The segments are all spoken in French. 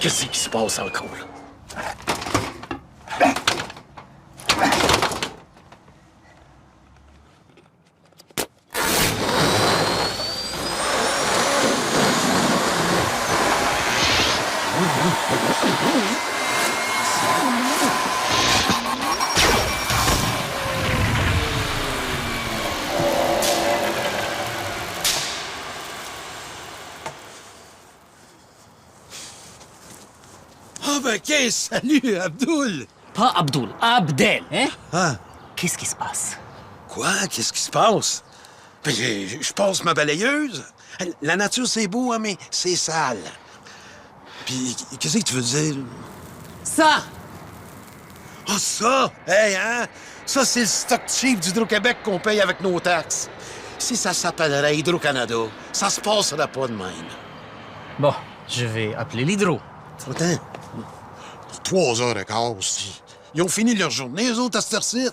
Qu'est-ce qui se passe encore, là? Ah ben, salut, Abdoul! Pas Abdoul, Abdel, hein? Ah, Qu'est-ce qui se passe? quoi? Qu'est-ce qui se passe? Ben, je passe ma balayeuse. La nature, c'est beau, hein, mais c'est sale. Puis, qu'est-ce que tu veux dire? Ça! Ah, ça! Hey, hein? Ça, c'est le stock cheap d'Hydro-Québec qu'on paye avec nos taxes. Si ça s'appellerait Hydro-Canada, ça se passerait pas de même. Bon, je vais appeler l'hydro. Attends. 3h15 aussi. Ils ont fini leur journée, les autres, à cette heure-ci.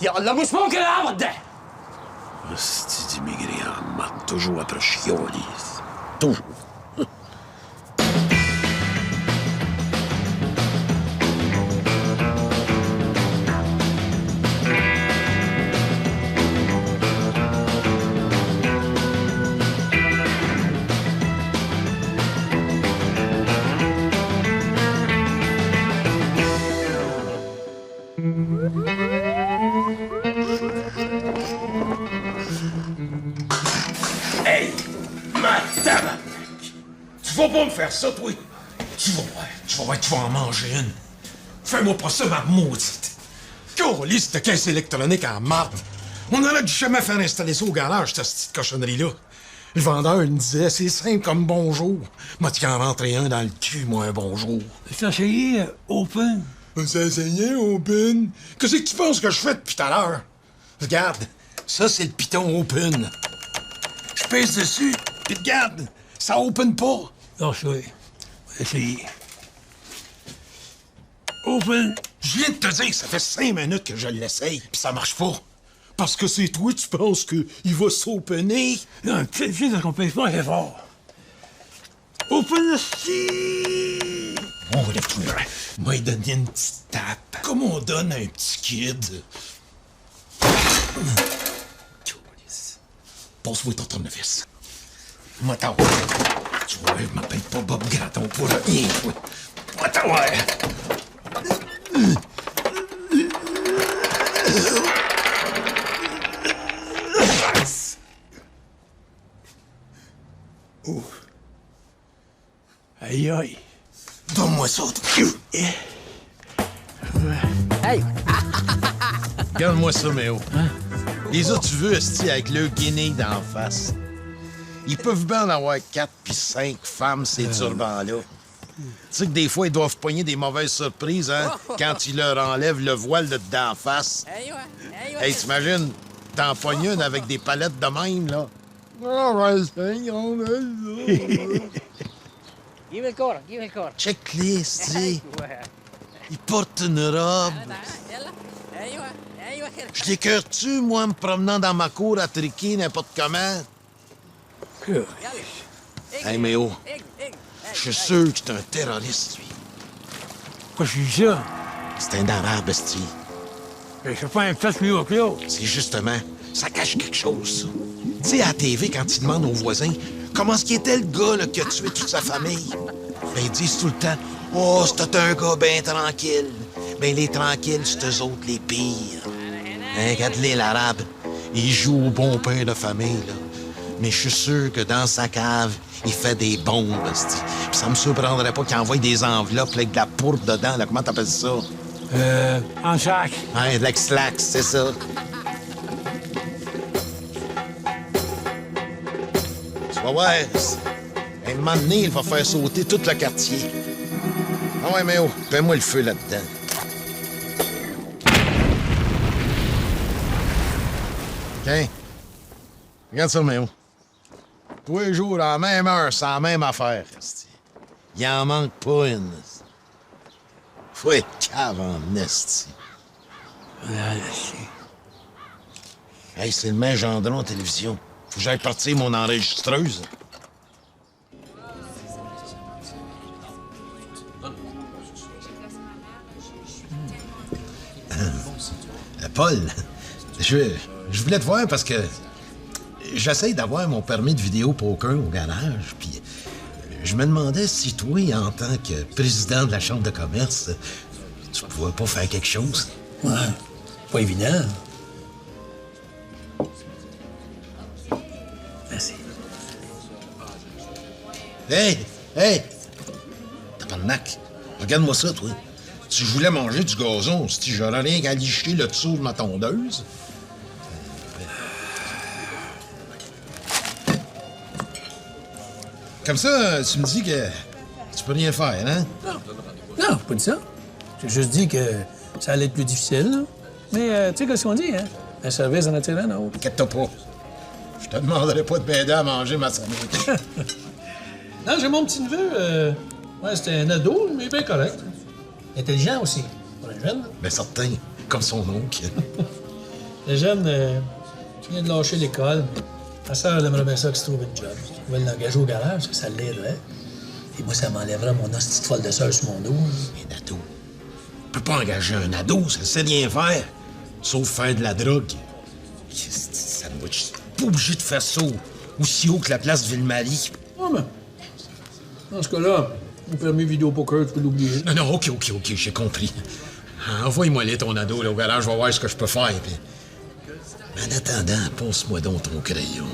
يلا مش ممكن ابدا. C'est d'immigrés en maths, toujours après chialis. Toujours. Hey! Ma tabarnak! Tu vas pas me faire ça, toi? Tu vas voir, tu vas en manger une. Fais-moi pas ça, ma maudite! Câlisse de caisse électronique en marde. On aurait dû jamais faire installer ça au garage, cette petite cochonnerie-là. Le vendeur, il me disait, c'est simple comme bonjour. Moi, tu en rentrer un dans le cul, moi, un bonjour. T'as essayé Open? C'est essayé, Open. Qu'est-ce que tu penses que je fais depuis tout à l'heure? Regarde, ça, c'est le piton Open. Je pèse dessus, puis regarde, ça open pas. Non, je vais essayer. Open? Je viens de te dire que ça fait 5 minutes que je l'essaye, puis ça marche pas. Parce que c'est toi, tu penses qu'il va s'opener? Non, tu sais qu'on pèse pas assez fort. Open ici! On lève-toi. Moi, il donne une petite tape, comme on donne à un petit kid. Passe-moi ton tournevis. Moi, t'en tu vois, je m'appelle pas Bob Gratton pour rien, toi. Moi, t'en Oh. Aïe, aïe. Donne-moi ça. Hey! Regarde-moi ça, Méo. Les autres, tu veux, esti, avec le guinée d'en face. Ils peuvent bien en avoir 4 puis 5 femmes, ces turbans-là. Tu sais que des fois, ils doivent pogner des mauvaises surprises, hein, quand ils leur enlèvent le voile de d'en face. Hey, t'imagines, t'en pognes une avec des palettes de même, là. Give الكورة, give الكورة. Check-les, esti. Ils portent une robe. ايوه ايوه كده. Je l'écœure-tu, moi, en me promenant dans ma cour à triquer n'importe comment? Hey, Méo, je suis sûr que c'est un terroriste, lui. Pourquoi je dis ça? C'est un arabe, esti. Je fais pas un flash mieux que l'autre. C'est justement, ça cache quelque chose, ça. Tu sais, à la TV, quand ils demandent aux voisins comment est-ce qu'il était le gars là, qui a tué toute sa famille, ben ils disent tout le temps « Oh, c'était un gars bien tranquille. » Ben les tranquilles, c'est eux autres les pires. Hein, regarde-les, l'arabe. Il joue au bon père de famille, là. Mais je suis sûr que dans sa cave, il fait des bombes, esti. Puis ça me surprendrait pas qu'il envoie des enveloppes avec de la pourpre dedans, là. Comment t'appelles ça? En sac. Hein, de l'ex-lax, c'est ça. Tu vas voir, à un moment donné, il va faire sauter tout le quartier. Ah ouais, mais oh, fais-moi le feu là-dedans. OK. Regarde ça, Méo. Tous les jours, à la même heure, c'est la même affaire. esti. Il en manque pas une. esti. Faut être cave en esti. Hey, c'est le même Gendron en télévision. Faut que j'aille partir mon enregistreuse. Paul, je voulais te voir parce que j'essaye d'avoir mon permis de vidéo poker au garage, puis je me demandais si toi, en tant que président de la Chambre de commerce, tu pouvais pas faire quelque chose. Ouais, pas évident. Merci. Hey! Tabarnak, regarde-moi ça, toi. Si je voulais manger du gazon, si j'aurais rien qu'à licher le dessous de ma tondeuse. Comme ça, tu me dis que tu peux rien faire, hein? Non, j'ai pas dit ça. J'ai juste dit que ça allait être plus difficile, là. Mais tu sais ce qu'on dit, hein? Un service en attire un autre. Inquiète-toi pas. Je te demanderai pas de m'aider à manger ma sandwich. Non, j'ai mon petit-neveu. Ouais, c'était un ado, mais bien correct. Intelligent aussi, pour un jeune. Ben certain, comme son oncle. Le jeune vient de lâcher l'école. Ma sœur, elle aimerait bien ça qu'il se trouve une job. Je pouvais l'engager au garage, ça l'aiderait. Et moi, ça m'enlèverait mon hostie de folle de sœur sur mon dos. Un ado. On peut pas engager un ado, ça sait rien faire. Sauf faire de la drogue. Sandwich, pas obligé de faire ça aussi haut que la place de Ville-Marie. Ah, mais dans ce cas-là, le permis vidéo poker, tu peux l'oublier. Non, OK, j'ai compris. Envoie-moi là ton ado là, au garage, je vais voir ce que je peux faire. Puis... Mais en attendant, passe-moi donc ton crayon.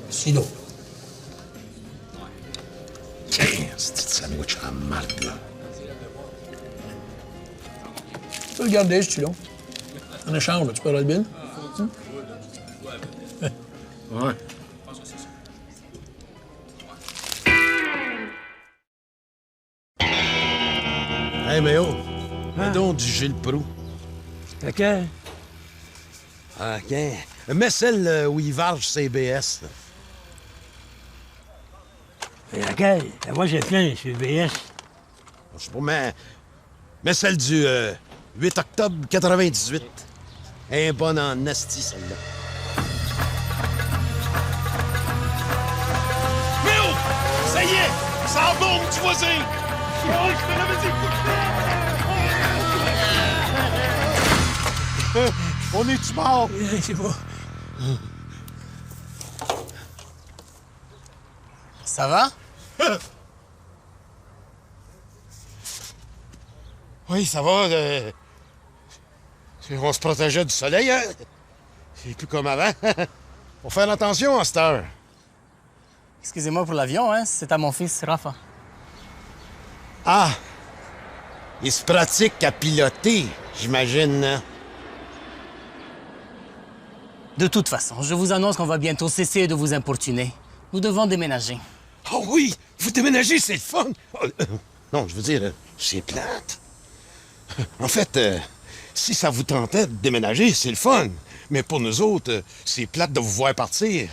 Sinon. 15 petites sandwich en marde, là. Tu peux le garder, ce stylo. En échange, tu paieras le bill. Ouais. Hey, mais oh, mets donc du Gilles Proulx. Laquelle? Ah, OK. Mets celle où il varge CBS. Là. Et laquelle? La voix, j'ai plein, c'est BS. Je sais pas, mais celle du 8 octobre 98. Elle est bonne en asti, celle-là. Mais oh! Ça y est! Ça bombe du voisin! Oh, je me l'avais dit, On est-tu mort? C'est pas. Ça va? Oui, ça va. On se protégeait du soleil, hein? C'est plus comme avant. Faut faire attention à cette heure. Excusez-moi pour l'avion, hein? C'est à mon fils, Rafa. Ah! Il se pratique à piloter, j'imagine, hein? De toute façon, je vous annonce qu'on va bientôt cesser de vous importuner. Nous devons déménager. Oh oui! Vous déménagez, c'est le fun! Oh, non, je veux dire, c'est plate. En fait, si ça vous tentait de déménager, c'est le fun. Mais pour nous autres, c'est plate de vous voir partir.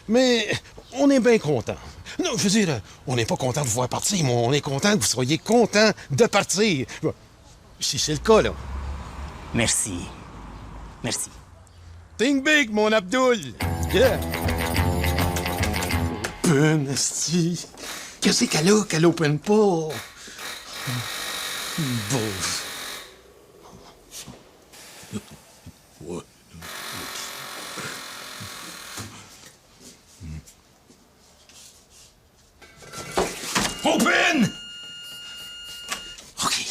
Mais on est bien contents. Non, je veux dire, on n'est pas content de vous voir partir, mais on est content que vous soyez content de partir. Si c'est le cas, là. Merci. Merci. Think big, mon Abdoul! Yeah! Open, esti. Qu'est-ce qu'elle open pas? Bon. Open! OK.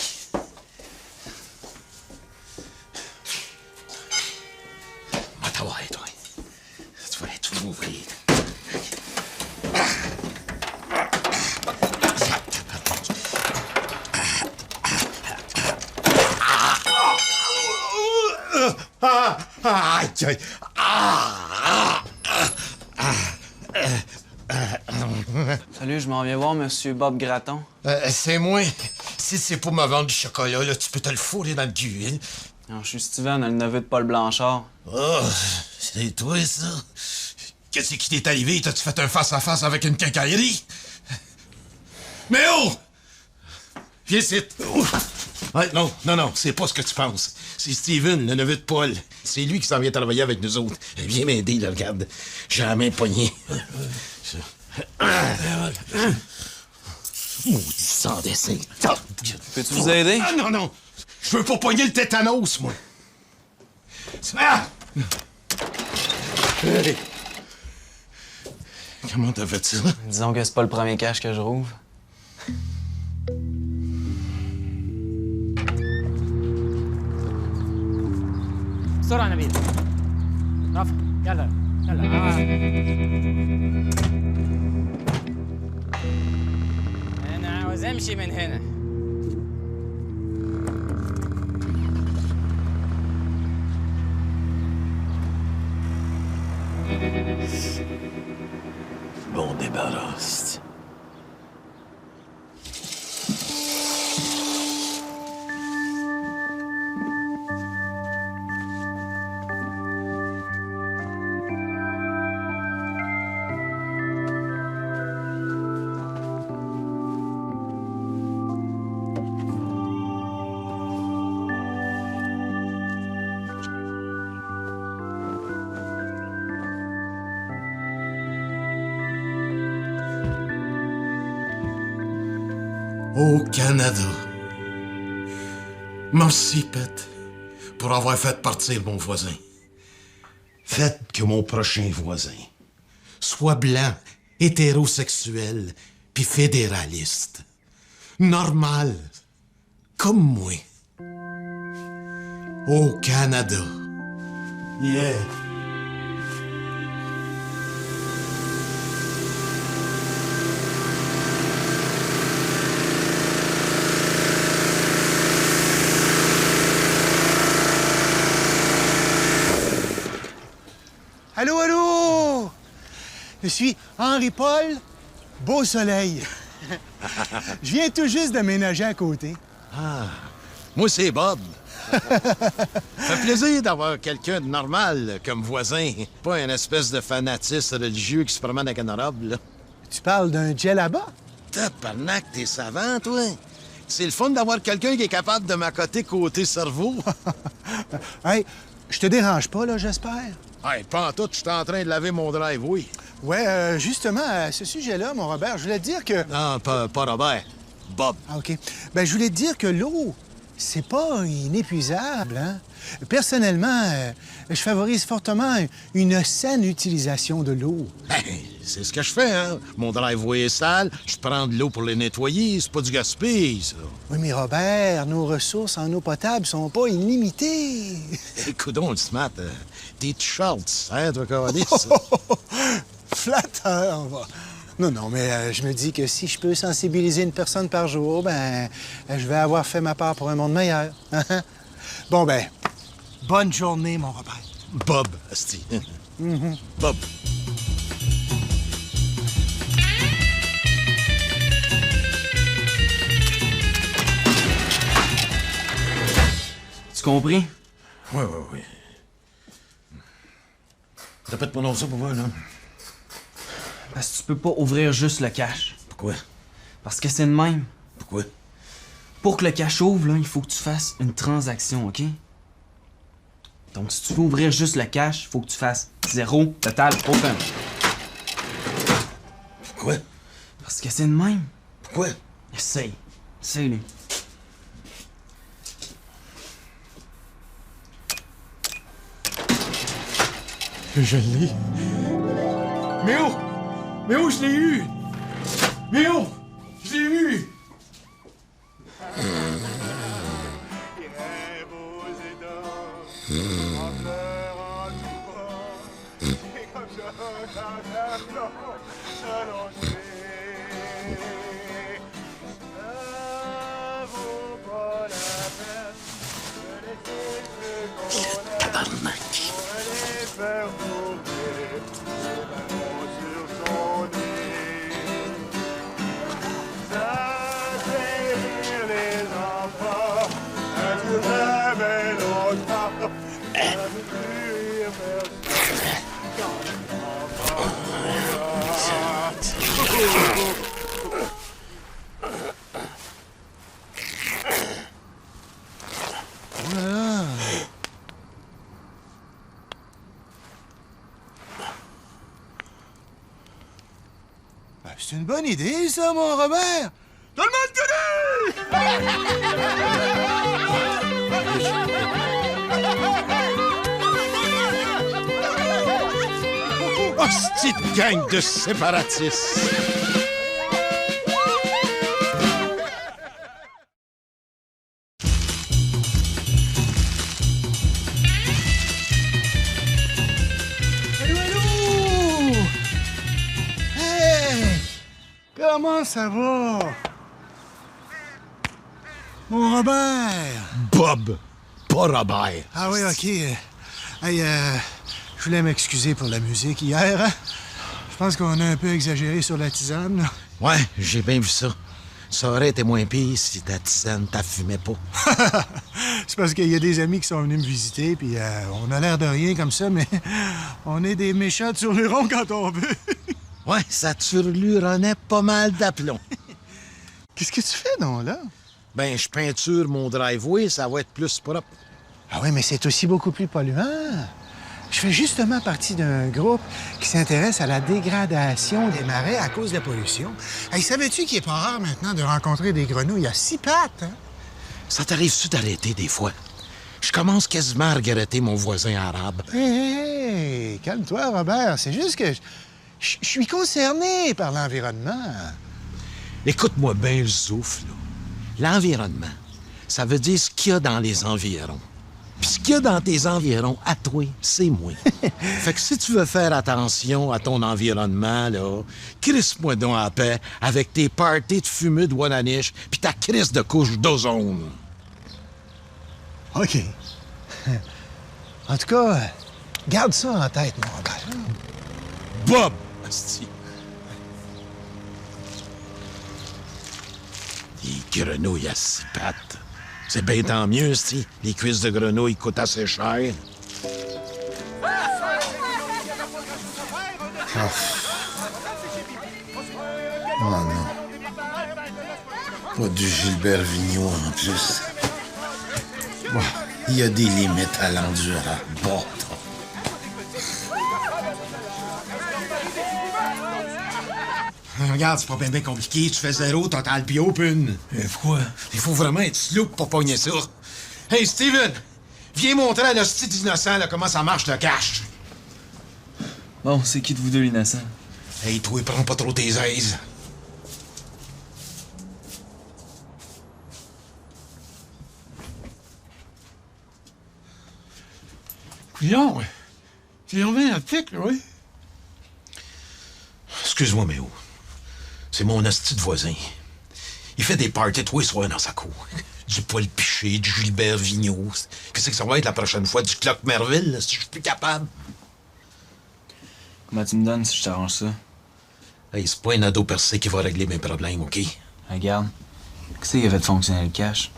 Va t'avoir, toi. Tu vas tout ouvrir. Aïe! Salut, je m'en viens voir Monsieur Bob Gratton. C'est moi. Si c'est pour me vendre du chocolat, là, tu peux te le fourrer dans le cul, hein? Non, je suis Steven, le neveu de Paul Blanchard. Oh, c'est toi, ça? Qu'est-ce qui t'est arrivé? T'as-tu fait un face-à-face avec une quincaillerie? Mais oh! Viens ici. Oh. Ouais, non, c'est pas ce que tu penses. C'est Steven, le neveu de Paul. C'est lui qui s'en vient travailler avec nous autres. Viens m'aider, là, regarde. J'ai la main poignée. Maudit sans dessin. Peux-tu vous aider? Ah, non. Je veux pas pogner le tétanos, moi. Ah! Hey. Comment t'as fait ça? Disons que c'est pas le premier cache que je rouvre. بسرعة نبيل. رفع يلا يلا. أنا عاوز أمشي من هنا. Bon débarrasse. Au Canada. Merci, Pet, pour avoir fait partir mon voisin. Faites que mon prochain voisin soit blanc, hétérosexuel, puis fédéraliste. Normal, comme moi. Au Canada. Yeah. Allô, allô! Je suis Henri-Paul Beau-Soleil. Je viens tout juste d'aménager à côté. Moi, c'est Bob. Ça fait plaisir d'avoir quelqu'un de normal comme voisin. Pas une espèce de fanatisme religieux qui se promène avec une robe, là. Tu parles d'un djellaba? Tabarnak, t'es savant, toi. C'est le fun d'avoir quelqu'un qui est capable de m'accoter côté cerveau. Hey, je te dérange pas, là, j'espère? Hey, pas en tout, je suis en train de laver mon drive, oui. Ouais, justement, à ce sujet-là, mon Robert, je voulais te dire que... Non, pas Robert. Bob. Ah, OK. Ben, je voulais te dire que l'eau, c'est pas inépuisable, hein? Personnellement, je favorise fortement une saine utilisation de l'eau. Hey, c'est ce que je fais, hein. Mon driveway est sale, je prends de l'eau pour les nettoyer, c'est pas du gaspillage, ça. Oui, mais Robert, nos ressources en eau potable sont pas illimitées. Écoutons, le smart, t'es shorts, hein, toi, Cavalier, Flatteur, va. Non, mais je me dis que si je peux sensibiliser une personne par jour, ben, je vais avoir fait ma part pour un monde meilleur. Bon, ben, bonne journée, mon Robert. Bob, asti. Bob. Tu compris? Oui. Répète pas non ça pour voir, là. Parce que tu peux pas ouvrir juste le cache. Pourquoi? Parce que c'est de même. Pourquoi? Pour que le cache ouvre, là, il faut que tu fasses une transaction, OK? Donc, si tu veux ouvrir juste le cache, il faut que tu fasses 0, total, open. Pourquoi? Parce que c'est de même. Pourquoi? Essaye. Essaye-le. Je l'ai. Mais oh! Mais oh, je l'ai eu! Mais oh! Je l'ai eu! Ben, c'est une bonne idée, ça, mon Robert! Tout le monde connaît! Hostie de gang de séparatistes! Allô? Hey! Comment ça va? Mon Robert! Bob, pas Robert. Ah oui, OK. Hey, je voulais m'excuser pour la musique hier. Hein? Je pense qu'on a un peu exagéré sur la tisane. Là. Ouais, j'ai bien vu ça. Ça aurait été moins pire si ta tisane t'affumait pas. C'est parce qu'il y a des amis qui sont venus me visiter, puis on a l'air de rien comme ça, mais on est des méchants turlurons quand on veut. Ouais, ça turluronnait pas mal d'aplomb. Qu'est-ce que tu fais, non, là? Ben, je peinture mon driveway, ça va être plus propre. Ah oui, mais c'est aussi beaucoup plus polluant. Je fais justement partie d'un groupe qui s'intéresse à la dégradation des marais à cause de la pollution. Hey, savais-tu qu'il est pas rare maintenant de rencontrer des grenouilles à 6 pattes, hein? Ça t'arrive-tu d'arrêter des fois? Je commence quasiment à regretter mon voisin arabe. Hey, calme-toi, Robert. C'est juste que je suis concerné par l'environnement. Écoute-moi bien le souffle, là. L'environnement, ça veut dire ce qu'il y a dans les environs. Puis ce qu'il y a dans tes environs, à toi, c'est moi. Fait que si tu veux faire attention à ton environnement, là, crisse-moi donc en paix avec tes parties de fumée de Wananiche puis ta crisse de couche d'ozone. OK. En tout cas, garde ça en tête, mon Robert. Bob! Asti. Les grenouilles à 6 pattes. C'est bien tant mieux, si les cuisses de grenouilles coûtent assez cher. Oh non. Pas du Gilbert Vigneault en plus. Bon, il y a des limites à l'endurance. Bon. Regarde, c'est pas bien compliqué. Tu fais 0, total puis open. Pourquoi? Il faut vraiment être sloop pour pogner ça. Hey, Steven! Viens montrer à l'hostie d'innocent là, comment ça marche le cash. Bon, c'est qui de vous deux l'innocent? Hey, toi, prends pas trop tes aises. Couillon, tu reviens à tic, là, oui? Excuse-moi, mais où? C'est mon hostie de voisin. Il fait des parties tous les soirs dans sa cour. Du Paul Piché, du Gilbert Vigneault. Qu'est-ce que ça va être la prochaine fois? Du Clock Merville, si je suis plus capable? Comment tu me donnes si je t'arrange ça? Hey, c'est pas un ado percé qui va régler mes problèmes, OK? Regarde. Qu'est-ce qui a fait fonctionner le cash?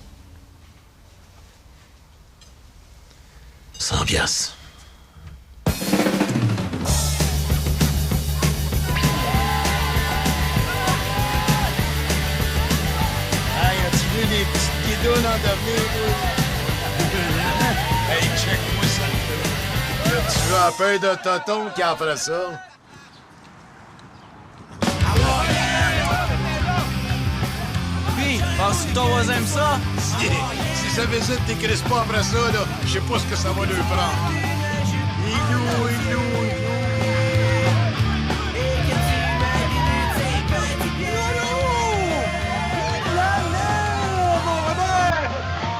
100 piastres. Hey, as-tu vu les petites guidounes en devenir, Hey, check-moi ça. Tu veux un peu de tonton qui en ferait ça? Puis, penses-tu que ton voisin aime ça? Si ça visite tes crisses pas après ça, là, je sais pas ce que ça va lui prendre.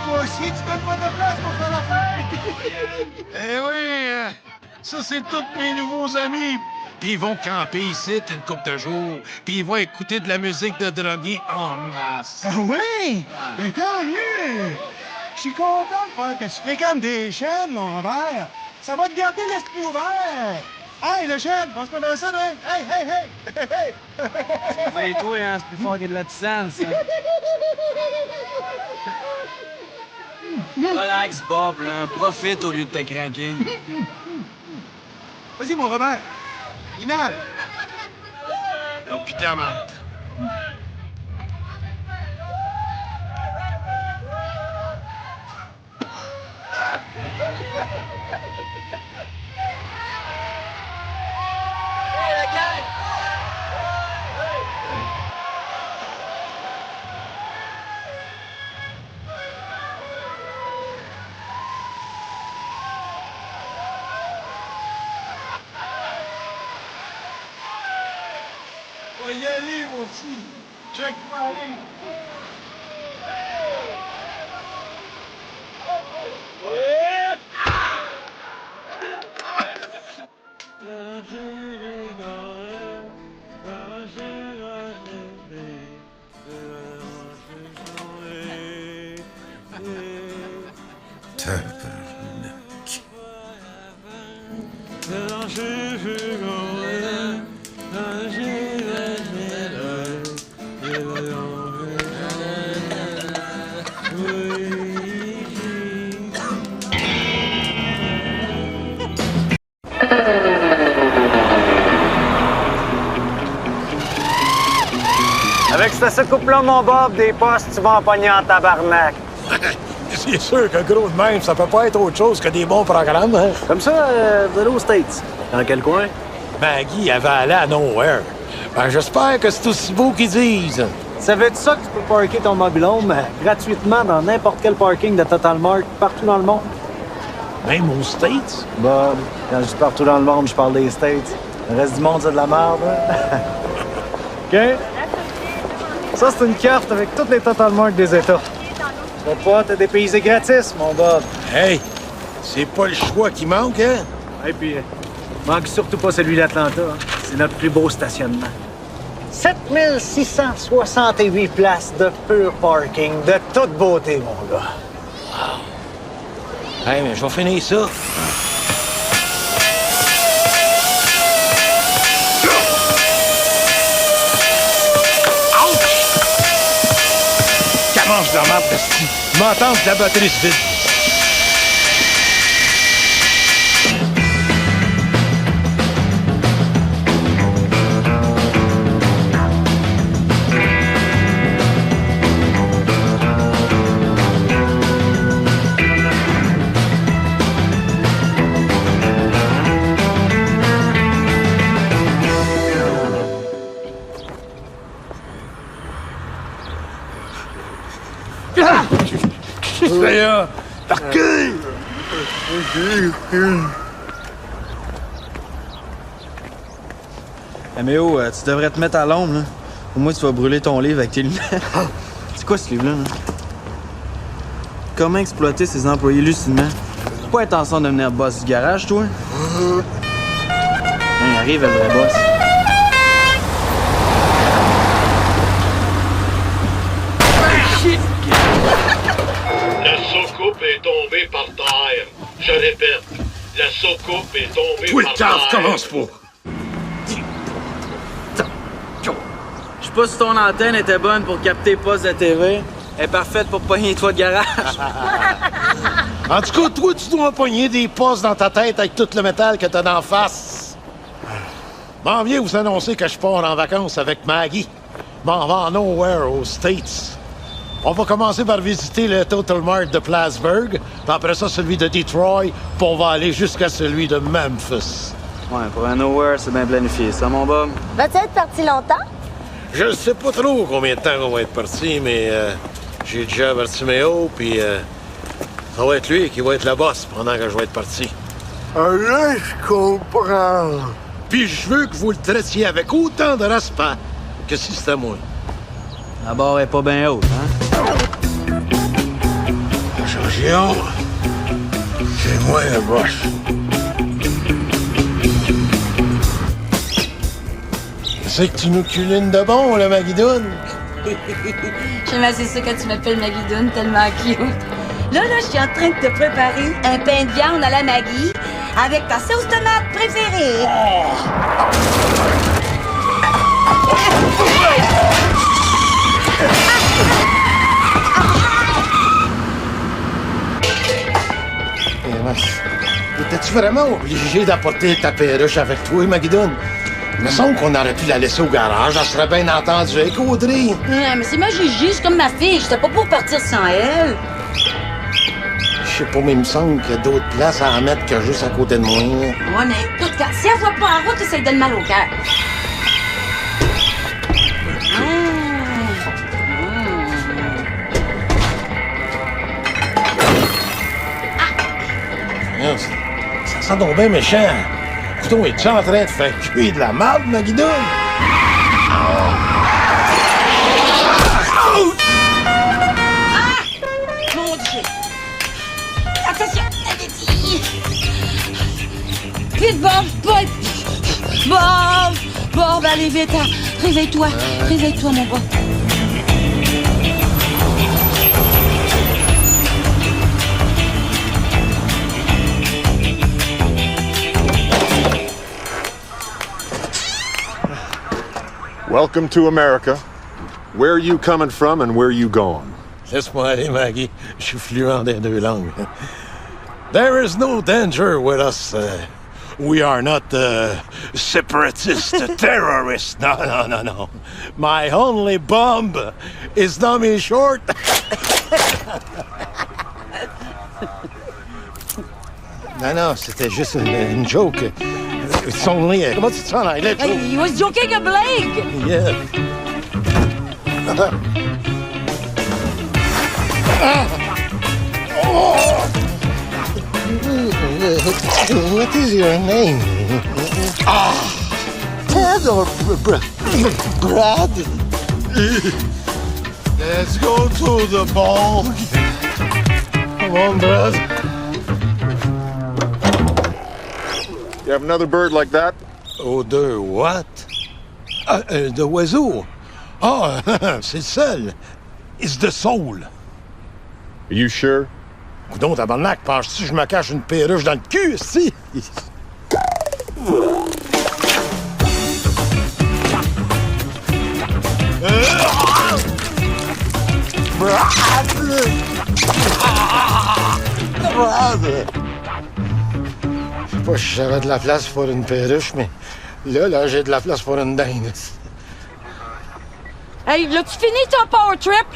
Toi aussi, tu donnes pas de place pour faire la fête? Eh oui, ça, c'est tous mes nouveaux amis. Puis ils vont camper ici une couple de jours. Puis ils vont écouter de la musique de drogués en masse. Ah oui? Mais tant mieux! Je suis content de voir que tu fréquentes des chaînes, mon Robert. Ça va te garder l'esprit ouvert. Hey, le chêne, on se met dans ça, hein? Hey, hey, hey! Hey! C'est toi, hein, c'est plus fort que de la tisane, ça. Relax, Bob, là. Profite au lieu de te craquer. Vas-y, mon Robert. Inhale. Oh, putain, man. On va y aller, mon petit. Check-moi aller. Tabarnak. Avec ce couple-là, mon Bob, des postes, tu vas en pogner en tabarnak. C'est sûr que gros de même, ça peut pas être autre chose que des bons programmes, hein? Comme ça, vous allez aux States. Dans quel coin? Maggie, elle va aller à Nowhere. Ben, j'espère que c'est aussi beau qu'ils disent. Savais-tu ça que tu peux parker ton mobil-home gratuitement dans n'importe quel parking de Total Mart partout dans le monde? Même aux States? Bob, quand je dis partout dans le monde, je parle des States. Le reste du monde, c'est de la merde, hein? OK? Ça, c'est une carte avec toutes les Total Mart des États. Tu vas pas te dépayser gratis, mon Bob. Hey, c'est pas le choix qui manque, hein? Et puis, manque surtout pas celui d'Atlanta. Hein. C'est notre plus beau stationnement. 7668 places de pur parking, de toute beauté, mon gars. Hey, mais je vais finir ça. Comment je la marre, Basti? M'entends que la batterie se vide. Méo, tu devrais te mettre à l'ombre, là. Au moins, tu vas brûler ton livre avec tes lunettes. C'est quoi ce livre-là, là? Comment exploiter ses employés lucidement? T'as pas intention de devenir boss du garage, toi? Il arrive, le vrai boss. La soucoupe est tombée par terre. Je répète, la soucoupe est tombée Tout le par temps, terre. commence pas. Je sais pas si ton antenne était bonne pour capter poste de TV. Elle est parfaite pour pogner toi de garage. En tout cas, toi, tu dois pogner des postes dans ta tête avec tout le métal que t'as d'en face. M'en viens vous annoncer que je pars en vacances avec Maggie. M'en va en Nowhere, aux States. On va commencer par visiter le Total Mart de Plattsburgh, puis après ça, celui de Detroit, puis on va aller jusqu'à celui de Memphis. Ouais, pour un nowhere, c'est bien planifié, ça, mon Bob? Vas-tu être parti longtemps? Je sais pas trop combien de temps on va être parti, mais j'ai déjà averti Méo, puis ça va être lui qui va être le boss pendant que je vais être parti. Là, je comprends. Puis je veux que vous le traitiez avec autant de respect que si c'était moi. La barre est pas bien haute, hein? Jean-Géant, c'est moi le boss. C'est que tu nous culines de bon, le Maguidoune. J'aime assez ça quand tu m'appelles Maguidoune, tellement cute. Là, je suis en train de te préparer un pain de viande à la Maggie avec ta sauce tomate préférée. Étais-tu vraiment obligé d'apporter ta perruche avec toi, Maguidoune? Il me semble qu'on aurait pu la laisser au garage. Elle serait bien entendue avec Audrey. Ouais, mais c'est ma Gigi, c'est comme ma fille. J'étais pas pour partir sans elle. Je sais pas, mais il me semble qu'il y a d'autres places à en mettre que juste à côté de moi. Ouais, mais écoute, si elle voit pas en route, ça lui donne mal au cœur. Ça sent donc bien méchant. Couteau, es-tu en train de faire cuire de la marde, Maguidoune? Mon Dieu! Attention! Allez-y! Vite, Bob! Bob! Bob! Bob, allez vite! Hein. Réveille-toi! Réveille-toi, mon Bob! Welcome to America. Where are you coming from and where are you going? Laisse-moi aller, Maggie. Je suis fluent des deux langues. There is no danger with us. We are not separatist terrorists. No. My only bomb is dummy short. Non, c'était juste une joke. It's only comment tu te sens en anglais, Joe? He was joking a Blake! Yeah. What is your name? Ted or Brad? Let's go to the ball. Come on, Brad. You have another bird like that? Oh, de what? De oiseau. Ah, c'est le seul. It's the soul. Are you sure? Coudon, tabarnak, penses-tu que je me cache une perruche dans le cul, ici? Je sais pas si j'avais de la place pour une perruche, mais là, j'ai de la place pour une dinde. Hey, l'as-tu fini ton power trip?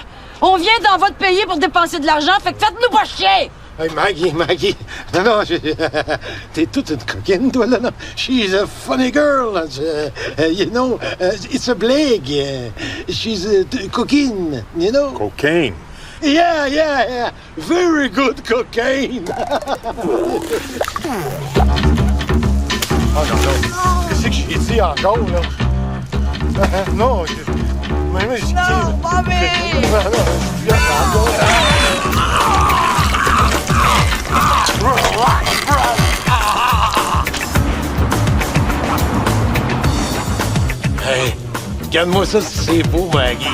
On vient dans votre pays pour dépenser de l'argent, fait que faites-nous pas chier! Hey, Maggie. Non, t'es toute une coquine, toi, là. She's a funny girl. You know, it's a blague. She's a coquine, you know? Cocaine. Yeah. Very good cocaine. Oh, non. Qu'est-ce que j'ai dit encore, là? Non, Non, Bobby! Hey, regarde-moi ça si c'est beau, Maggie.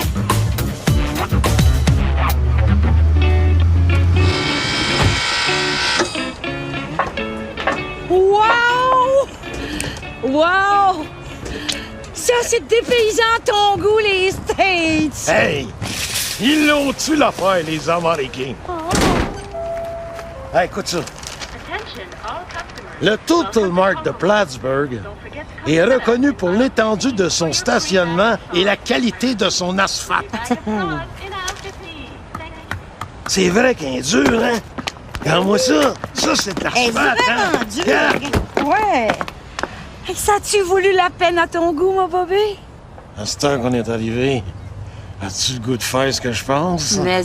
Wow! Ça, c'est dépaysant à ton goût, les States! Hey! Ils l'ont-tu l'affaire, les Américains? Hey, écoute ça. Le Total Mart de Plattsburgh est reconnu pour l'étendue de son stationnement et la qualité de son asphalte. C'est vrai qu'il est dur, hein? Regarde-moi ça. Ça, c'est de Hey, l'asphalte, c'est vraiment hein? dur! Regarde. Ouais! Hey, ça a-tu voulu la peine à ton goût, mon Bobby? À ce temps qu'on est arrivé, as-tu le goût de faire ce que je pense? Mais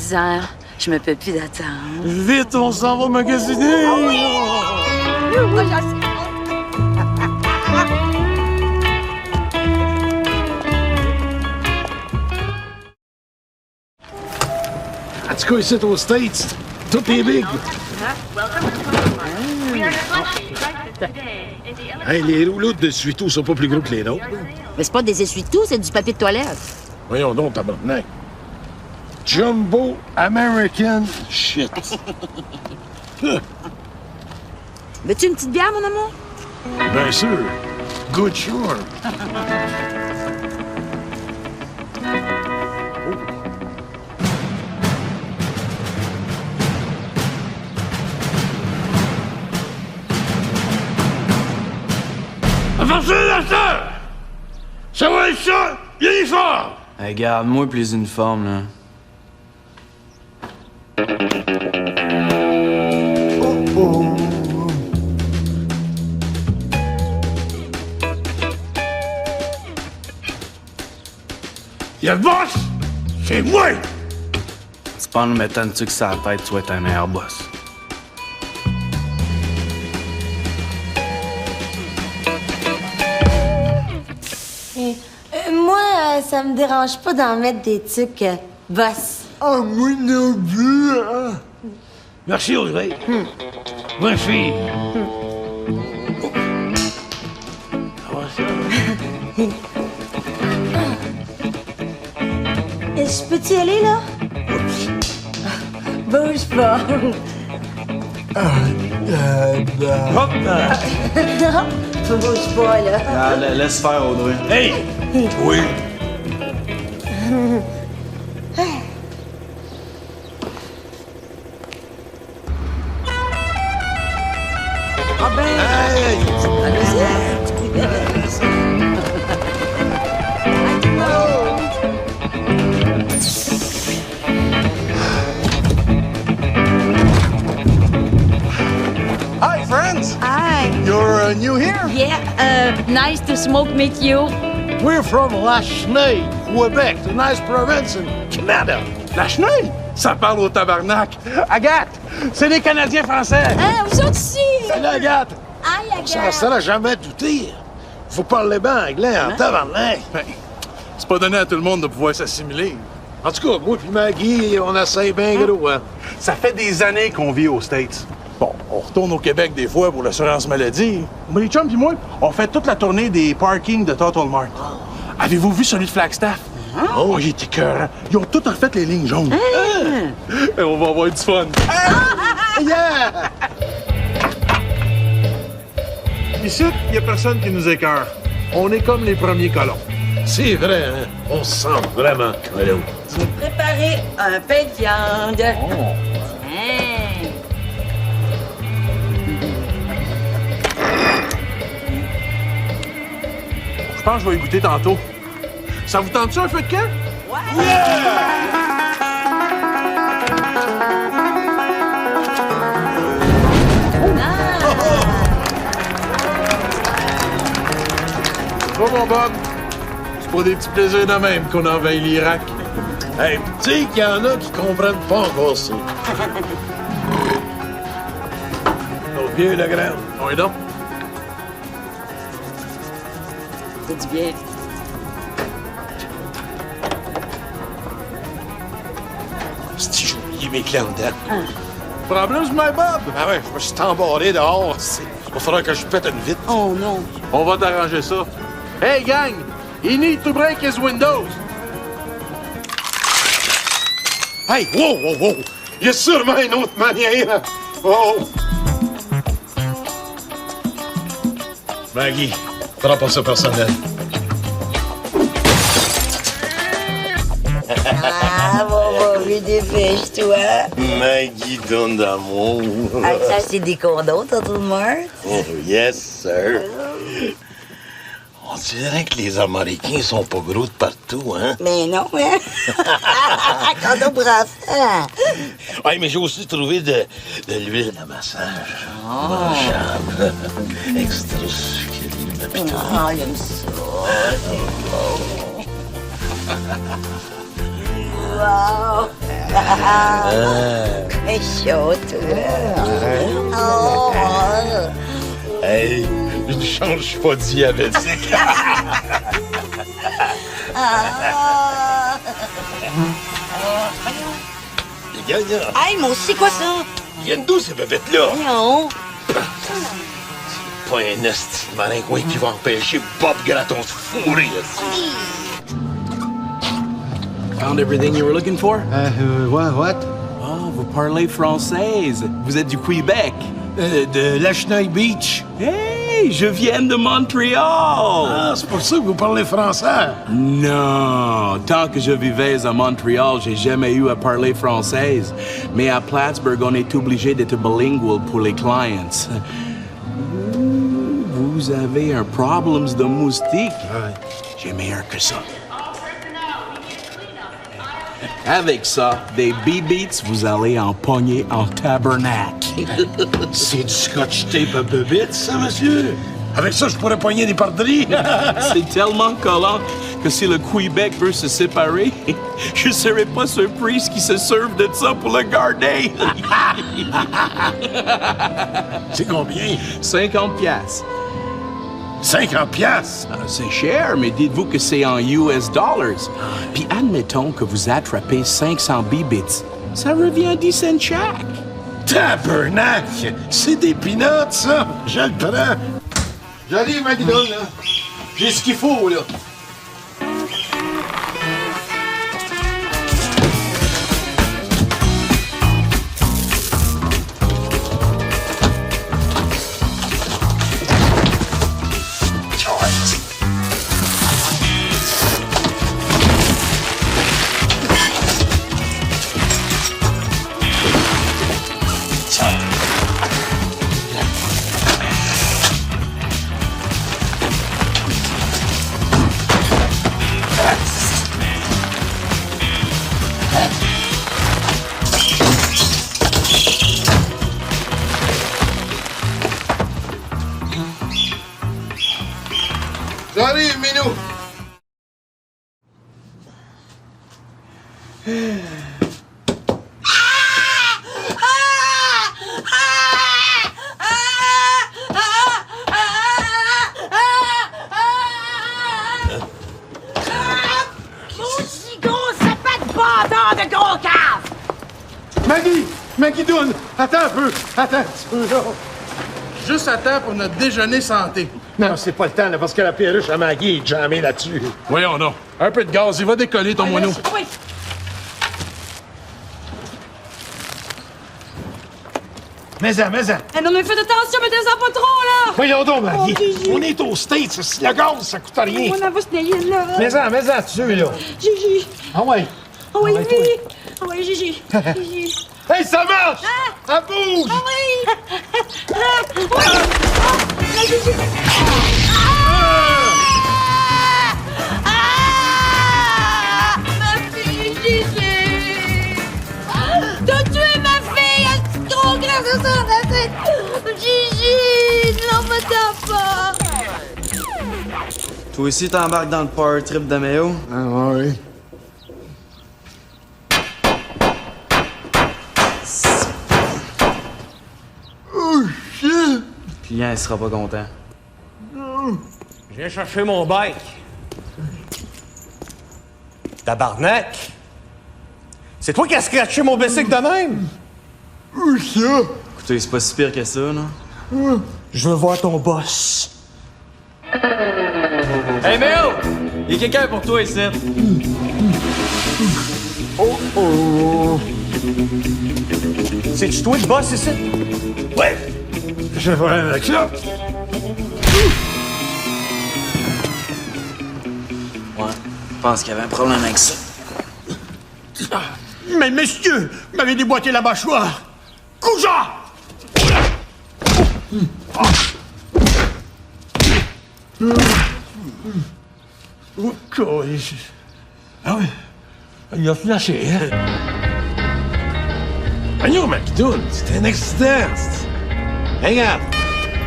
je me peux plus d'attendre. Vite, on s'en va magasiner! En tout cas, ici, aux States, tout est big. Hey, les rouleaux de essuie-tout sont pas plus gros que les nôtres. Mais c'est pas des essuie-tout, c'est du papier de toilette. Voyons donc, tabarnak. Jumbo American shit. Veux-tu une petite bière, mon amour? Bien sûr. Good sure. Avancez la sœur! Ça va être ça, l'uniforme! Hey, garde-moi pis les uniformes, là. Y'a le boss! C'est moi! C'est pas en nous mettant une tuque sur la tête, tu vas être un meilleur boss. Moi, ça me dérange pas d'en mettre des trucs, boss. Oh, moi non plus, hein? Merci, Audrey. Bonne fille. Je peux-tu y aller, là? Bouge pas. Non, bouge pas, là. Ah, laisse faire, Audrey. Hey! Oui. Ah ben... Hey! Hi, friends! Hi. You're new here? Yeah, nice to smoke meet you. We're from La Chenille, Quebec, a nice province in Canada. La chenille? Ça parle au tabarnak. Agathe, c'est des Canadiens français. Ah, vous autres aussi! Salut, Agathe. Aïe, Ça Agathe! n'a jamais douté. Faut parler bien anglais en tabarnak. Ben, c'est pas donné à tout le monde de pouvoir s'assimiler. En tout cas, moi puis Maggie, on essaye bien gros, hein. Ça fait des années qu'on vit aux States. Bon, on retourne au Québec des fois pour l'assurance maladie. Mais les chums pis moi, on fait toute la tournée des parkings de Total Mart. Avez-vous vu celui de Flagstaff? Oh, il était écœurant. Ils ont tous refait les lignes jaunes. Et on va avoir du fun. Yeah! Ici, il n'y a personne qui nous écœure. On est comme les premiers colons. C'est vrai, hein? On se sent vraiment colons. J'ai préparé un pain de viande. Hein. Je pense que je vais y goûter tantôt. Ça vous tente-tu un feu de camp? Oh mon Bob, c'est pas des petits plaisirs de même qu'on envahit l'Irak. Hey, tu sais qu'il y en a qui comprennent pas encore ça. Nos vieux, le grand. Oui donc. C'est du bien. Si j'ai oublié mes clés en dedans. Problème, my Bob? Ah ouais, je me suis embarré dehors. Il va falloir que je pète une vitre. Oh non. On va t'arranger ça. Hey gang, he need to break his windows. Hey, wow, wow, wow! Il y a sûrement une autre manière. Oh! Maggie, prends pas ça personnel. Ah, bon, dépêche-toi. Maggie donne d'amour. Ah, ça, c'est des condos, Total Mart. Oh, yes, sir. On dirait que les Américains sont pas gros de partout, hein? Mais non, hein? Condo pour enfants. Ouais, mais j'ai aussi trouvé de l'huile à massage. Mangeable. Extra sucré. Pis tout. Ah, j'aime ça. Wow! Mais chaud, toi. Oh! Hey, une chance, je suis pas diabétique. Les gars, Hey, moi aussi, quoi ça? viennent d'où ces bébêtes-là? Non. Pas un esti de maringouin qui va empêcher Bob Gratton de fourrer, Found everything you were looking for? What? Oh, vous parlez française. Vous êtes du Québec. De La Chenille Beach. Hey, je viens de Montréal. Ah, c'est pour ça que vous parlez français. Non, tant que je vivais à Montréal, j'ai jamais eu à parler française. Mais à Plattsburgh, on est obligé d'être bilingual pour les clients. Vous avez un problème de moustique? J'ai meilleur que ça. Avec ça, des beats, vous allez en pogner en tabernacle. C'est du scotch tape à bébite, ça, monsieur? Avec ça, je pourrais pogner des pardries. C'est tellement collant que si le Québec veut se séparer, je serais pas surprise qu'ils se servent de ça pour le garder. C'est combien? 50 piastres. 50 piastres? C'est cher, mais dites-vous que c'est en US dollars. Puis admettons que vous attrapez 500 bibits. Ça revient à 10 cents chaque. Tabernac! C'est des peanuts, ça! Je le prends! J'arrive, ma guidonne, là. J'ai ce qu'il faut, là. J'arrive, Minou! Maggie Doune! Attends un peu! Attends un petit peu, là! Juste à temps pour notre déjeuner santé. Non, c'est pas le temps, là, parce que la perruche à Maggie est jammée là-dessus. Voyons donc. Un peu de gaz, il va décoller ton moineau. Oui. Mais-en! Eh non, mais faites attention, mettez-en pas trop, là! Voyons donc, Maggie! Oh, Gigi. On est aux States, si le gaz, ça coûte rien! On en va se nailler, là. Mais-en, dessus, là! Gigi! Ah ouais! Ah oui, Ah ouais, oui! Ah oui, Gigi! Gigi! Hey, ça marche! Ça bouge! Ah oui! Oui! Ah! La Gigi! Ah! Ma fille, Gigi! T'as tué ma fille! Un petit gros graisse de sang dans la tête! Gigi! Non, me tape pas! Toi aussi, t'embarques dans le power trip de Méo? Ah ouais. Le client, il sera pas content. Je viens chercher mon bike. Tabarnak! C'est toi qui as scratché mon bicycle de même? Où ça? Écoutez, c'est pas si pire que ça, là. Je veux voir ton boss. Hey, Méo! Il y a quelqu'un pour toi ici. Oh! C'est-tu toi le boss ici? Ouais! Je vais voir avec ça. Ouais, je pense qu'il y avait un problème avec ça. Mais messieurs, vous m'avez déboîté la mâchoire. Couja! Oh, colis. Ah oui, il a flashé, hein? Voyons, McDoon, c'est un accident. Regarde,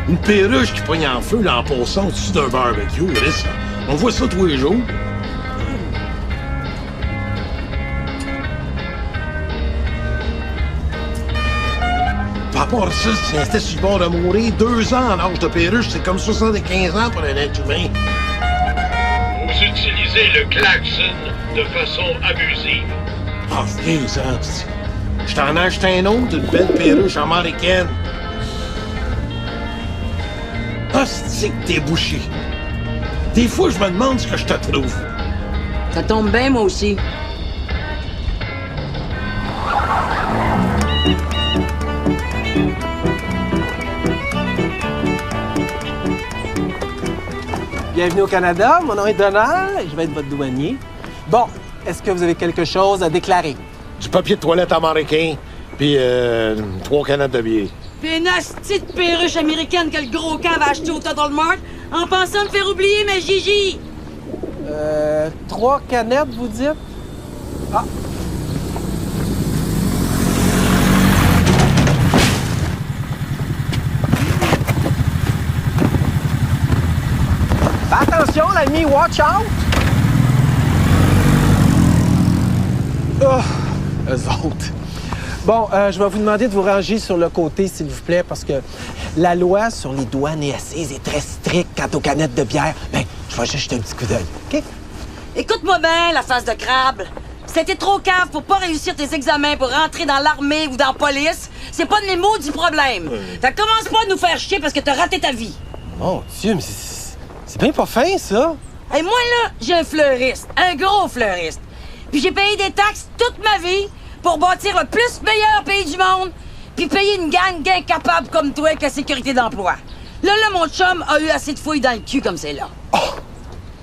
une perruche qui pogne en feu là, en passant au-dessus d'un barbecue, regardez ça. On voit ça tous les jours. Par rapport à ça, si c'était sur le bord de mourir, 2 ans en âge de perruche, c'est comme 75 ans pour un être humain. Vous utilisez le klaxon de façon abusive. Ah, c'est ça. Je t'en ai acheté un autre, une belle perruche américaine. Ah, c'est que t'es bouché. Des fois, je me demande ce que je te trouve. Ça tombe bien, moi aussi. Bienvenue au Canada, mon nom est Donald, je vais être votre douanier. Bon, est-ce que vous avez quelque chose à déclarer? Du papier de toilette américain, puis 3 canettes de bière. Puis une hostie de perruche américaine que le gros camp va acheter au Total Mart en pensant me faire oublier ma Gigi. 3 canettes, vous dites? Ah. Attention, l'ami, watch out! Oh, eux autres. Bon, je vais vous demander de vous ranger sur le côté, s'il vous plaît, parce que la loi sur les douanes et assises est très stricte quant aux canettes de bière. Ben, je vais juste jeter un petit coup d'œil, OK? Écoute-moi bien, la face de crabe. C'était trop cave pour pas réussir tes examens pour rentrer dans l'armée ou dans la police. C'est pas de mes maudits problèmes. Fait que commence pas à nous faire chier parce que t'as raté ta vie. Mon Dieu, mais c'est bien pas fin, ça. Hey, moi, là, j'ai un fleuriste. Un gros fleuriste. Puis j'ai payé des taxes toute ma vie pour bâtir le plus meilleur pays du monde puis payer une gang d'incapables comme toi avec la sécurité d'emploi. Là, mon chum a eu assez de fouilles dans le cul comme c'est là.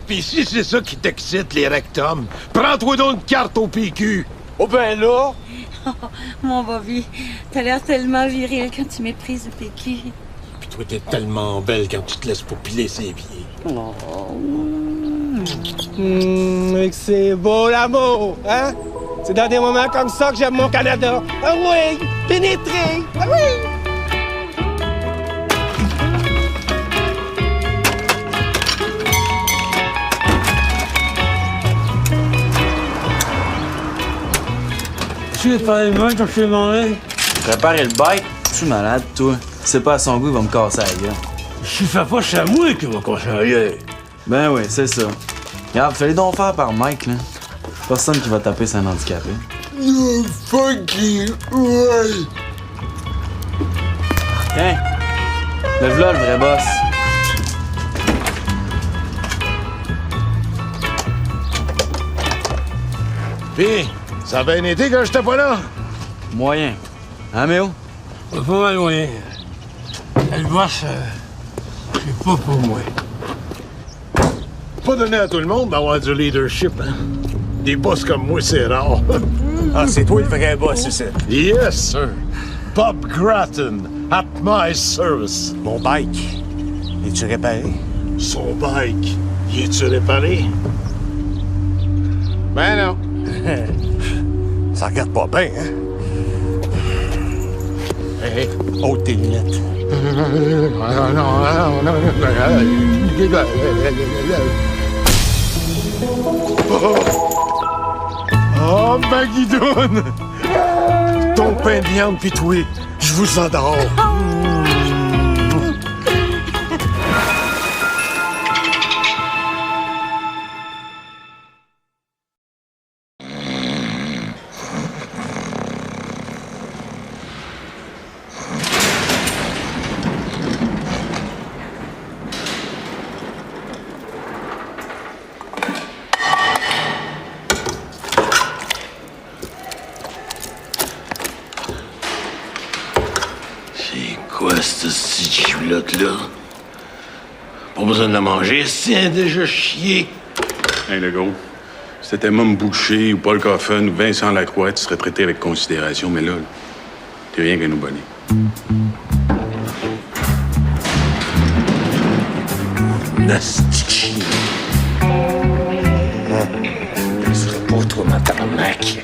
Pis si c'est ça qui t'excite, les rectums, prends-toi donc une carte au PQ. Oh ben là! Mon Bobby, t'as l'air tellement viril quand tu méprises le PQ. Pis toi, t'es tellement belle quand tu te laisses popiler ses pieds. Oh. C'est beau l'amour, hein? C'est dans des moments comme ça que j'aime mon Canada. Ah oui! Pénétrer! Ah oui! Tu es pas les mains quand je t'ai demandé? Préparer le bike? Je suis malade, toi. C'est pas à son goût, il va me casser la gueule. Si ça pas, c'est à moi qui va casser la gueule. Ben oui, c'est ça. Regarde, fais-les donc faire par Mike, là. Personne qui va taper c'est un handicapé. Funky, ouais. Tiens, lève-là, le vrai boss. Pis, ça a bien été quand j'étais pas là. Moyen. Hein, Méo? Pas mal moyen. Le boss, c'est pas pour moi. Pas donné à tout le monde d'avoir du leadership, hein. Des boss comme moi, c'est rare. Ah, c'est toi le vrai boss, c'est ça. Yes, sir. Bob Grattan, at my service. Mon bike, es-tu réparé? Son bike, y est-tu réparé? Ben non. Ça regarde pas bien, hein? Hey, ôte tes lunettes. Oh, Maguidoune! Ton pain de viande pis toi, je vous adore. Quoi, cette petite culotte-là? Pas besoin de la manger, c'est déjà chié. Hey, le gros, si t'étais Mom Boucher ou Paul Coffin ou Vincent Lacroix, tu serais traité avec considération, mais là, t'es rien qu'un abonné. Nasty. Je serais pas toi, ma tabarnak.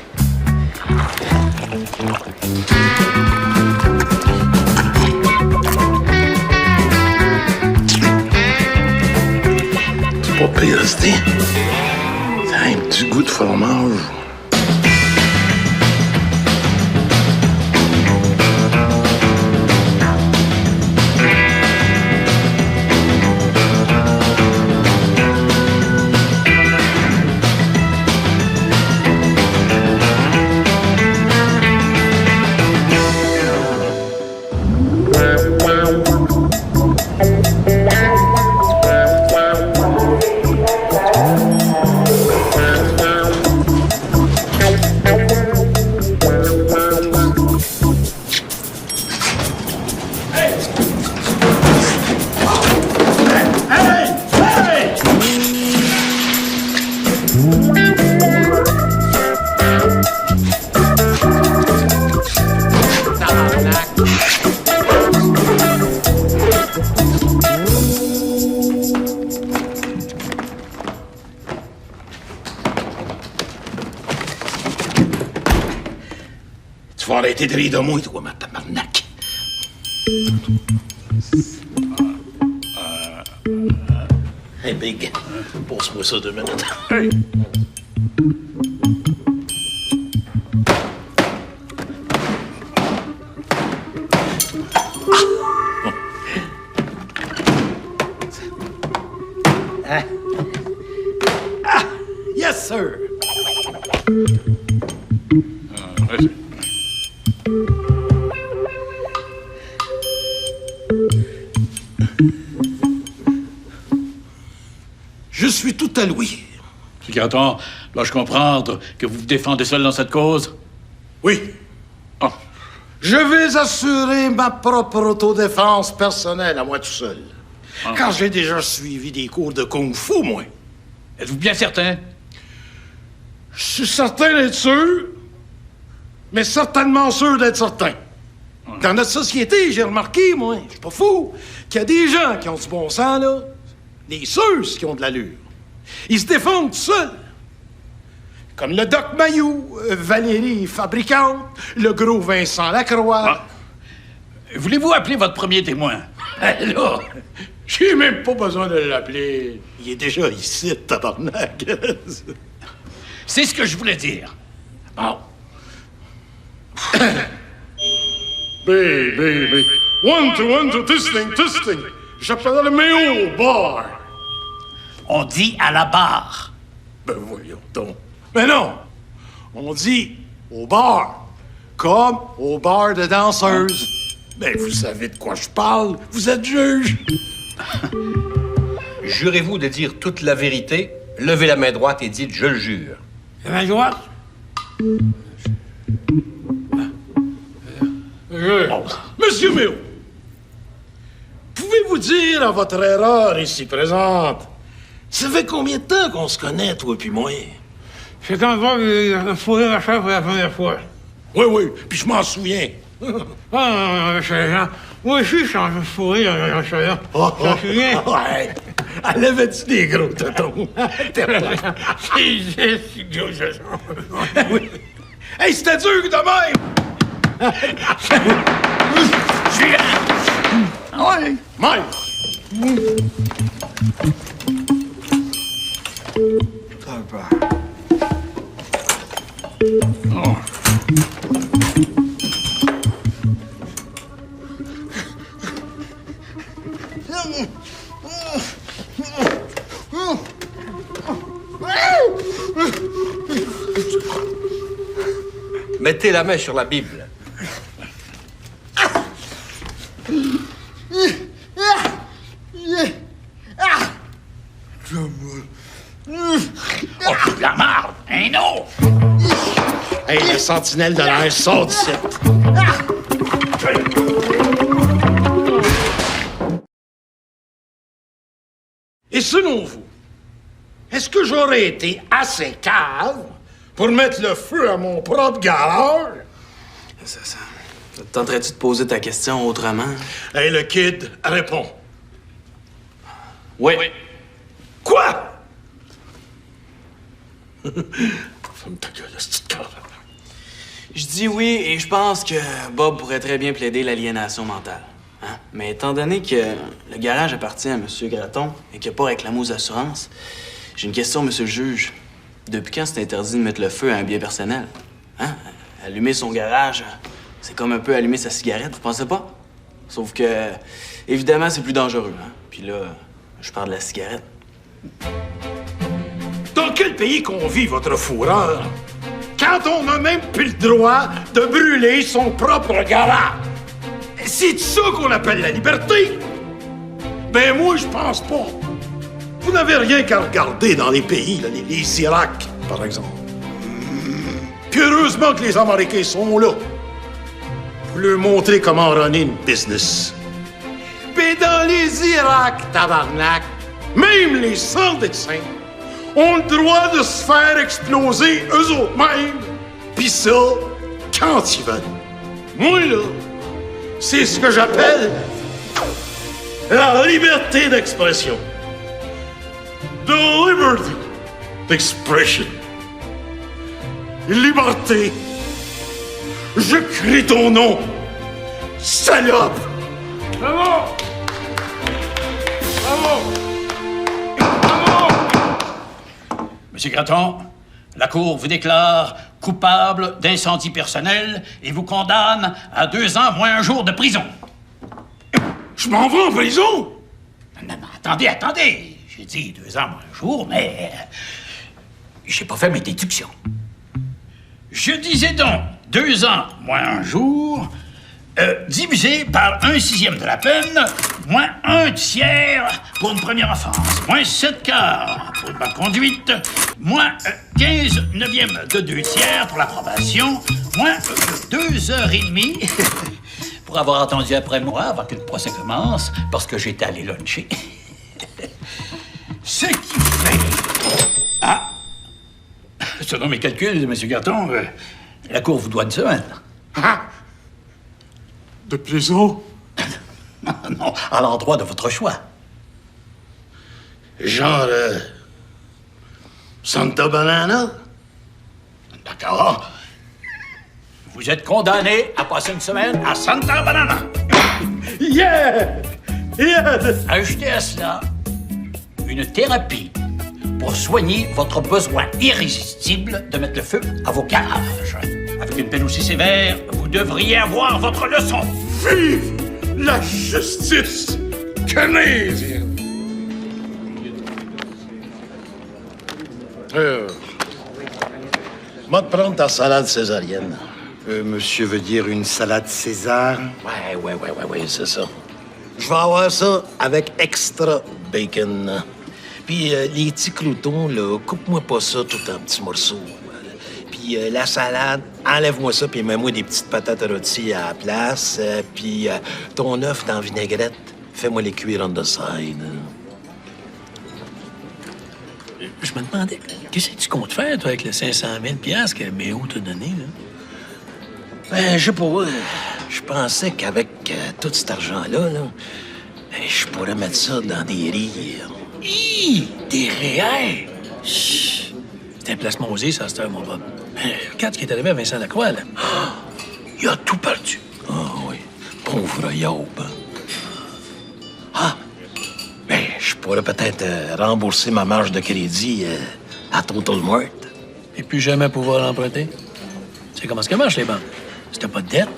Pas pire, c'était. Ça a un petit goût de fromage. Tu vas arrêter de rire de moi, toi, ma tabarnak. Hey, Big, pose-moi ça 2 minutes. Hey! Hein? Ah! Yes, sir! Je suis tout alloué. Monsieur Gratton, dois-je comprendre que vous vous défendez seul dans cette cause? Oui. Ah. Je vais assurer ma propre autodéfense personnelle à moi tout seul. Ah. Car j'ai déjà suivi des cours de kung-fu, moi. Êtes-vous bien certain? Je suis certain d'être sûr, mais certainement sûr d'être certain. Dans notre société, j'ai remarqué, moi, je suis pas fou, qu'il y a des gens qui ont du bon sens, là. Des ceux qui ont de l'allure. Ils se défendent tout seuls. Comme le Doc Mayou, Valérie Fabricante, le gros Vincent Lacroix. Ah. Voulez-vous appeler votre premier témoin? Là, j'ai même pas besoin de l'appeler. Il est déjà ici, tabarnak. C'est ce que je voulais dire. Bon. B. 1, 2, testing. J'appelle le Méo au bar. On dit à la barre. Ben voyons donc. Mais non! On dit au bar. Comme au bar de danseuses. Ben vous savez de quoi je parle. Vous êtes juge. Jurez-vous de dire toute la vérité? Levez la main droite et dites « Je le jure ». La main droite? Monsieur Méo, pouvez-vous dire à votre erreur ici présente, ça fait combien de temps qu'on se connaît, toi puis moi? C'est quand on va fourrer ma chère pour la première fois. Oui, puis je m'en souviens. Ah, moi aussi, je suis en fourré dans la chaleur. Tu t'en souviens? Ouais. Elle avait-tu des gros tontons? C'est gros, Oui. Hey, c'était dur de même! Ouais. Mike! Oh. Mettez la main sur la Bible. Oh, de la marde! Un autre! Hey, le sentinelle de l'air sort d'ici. Et selon vous, est-ce que j'aurais été assez cave pour mettre le feu à mon propre garage? Ça te tenterait-tu de poser ta question autrement? Hey, le kid répond. Oui. Quoi? Ferme ta gueule, ce petit cœur. Je dis oui et je pense que Bob pourrait très bien plaider l'aliénation mentale. Hein? Mais étant donné que le garage appartient à M. Gratton et qu'il n'a pas réclamé aux assurances, j'ai une question, monsieur le juge. Depuis quand c'est interdit de mettre le feu à un bien personnel? Hein? Allumer son garage, c'est comme un peu allumer sa cigarette, vous pensez pas? Sauf que, évidemment, c'est plus dangereux. Hein? Puis là, je parle de la cigarette. Dans quel pays qu'on vit, votre fourreur? Quand on n'a même plus le droit de brûler son propre garage? C'est ça qu'on appelle la liberté? Ben moi, je pense pas. Vous n'avez rien qu'à regarder dans les pays, là, les Irak, par exemple. Puis heureusement que les Américains sont là pour leur montrer comment runner une business. Puis dans les Irak, tabarnak, même les sans-décents ont le droit de se faire exploser eux autres mêmes. Puis ça, quand ils veulent. Moi, là, c'est ce que j'appelle la liberté d'expression. The liberty d'expression. Liberté. Je crie ton nom. Salope. Bravo! Bravo! Monsieur Gratton, la Cour vous déclare coupable d'incendie personnel et vous condamne à 2 ans moins 1 jour de prison. Je m'en vais en prison? Non, attendez. J'ai dit 2 ans moins un jour, mais j'ai pas fait mes déductions. Je disais donc 2 ans moins un jour, divisé par 1/6 de la peine, moins 1/3 pour une première offense, moins 7 quarts pour une bonne conduite, moins 15 neuvièmes de 2/3 pour la probation, moins 2 heures et demie pour avoir attendu après moi avant que le procès commence, parce que j'étais allé luncher. Ce qui fait... Ah! Selon mes calculs, M. Garton, la Cour vous doit une semaine. Ah! De prison? Non, à l'endroit de votre choix. Genre, Santa Banana? D'accord. Vous êtes condamné à passer une semaine à Santa Banana. Yeah! Yeah! Ajoutez à cela une thérapie pour soigner votre besoin irrésistible de mettre le feu à vos garages. Avec une peine aussi sévère, vous devriez avoir votre leçon. Vive la justice canadienne! Va te prendre ta salade césarienne. Monsieur veut dire une salade César? Ouais, c'est ça. Je vais avoir ça avec extra bacon. Puis les petits croutons, là, coupe-moi pas ça tout en petits morceaux. Puis la salade, enlève-moi ça, puis mets-moi des petites patates rôties à la place. Puis ton œuf dans la vinaigrette, fais-moi les cuire on the side. Je me demandais, qu'est-ce que tu comptes faire, toi, avec les 500 000 $ que Méo t'a donné, là? Ben, je sais pas. Je pensais qu'avec tout cet argent-là, là, je pourrais mettre ça dans des rires. Hi! Des réels! Chut! C'est un placement osé, ça, c'est mon Bob. Regarde ce qui est arrivé à Vincent Lacroix, là. Il a tout perdu. Ah oui, pauvre Yob. Ah! Ben, je pourrais peut-être rembourser ma marge de crédit à Total Mart. Et plus jamais pouvoir l'emprunter. C'est comment ça marche, les banques? Si t'as pas de dette,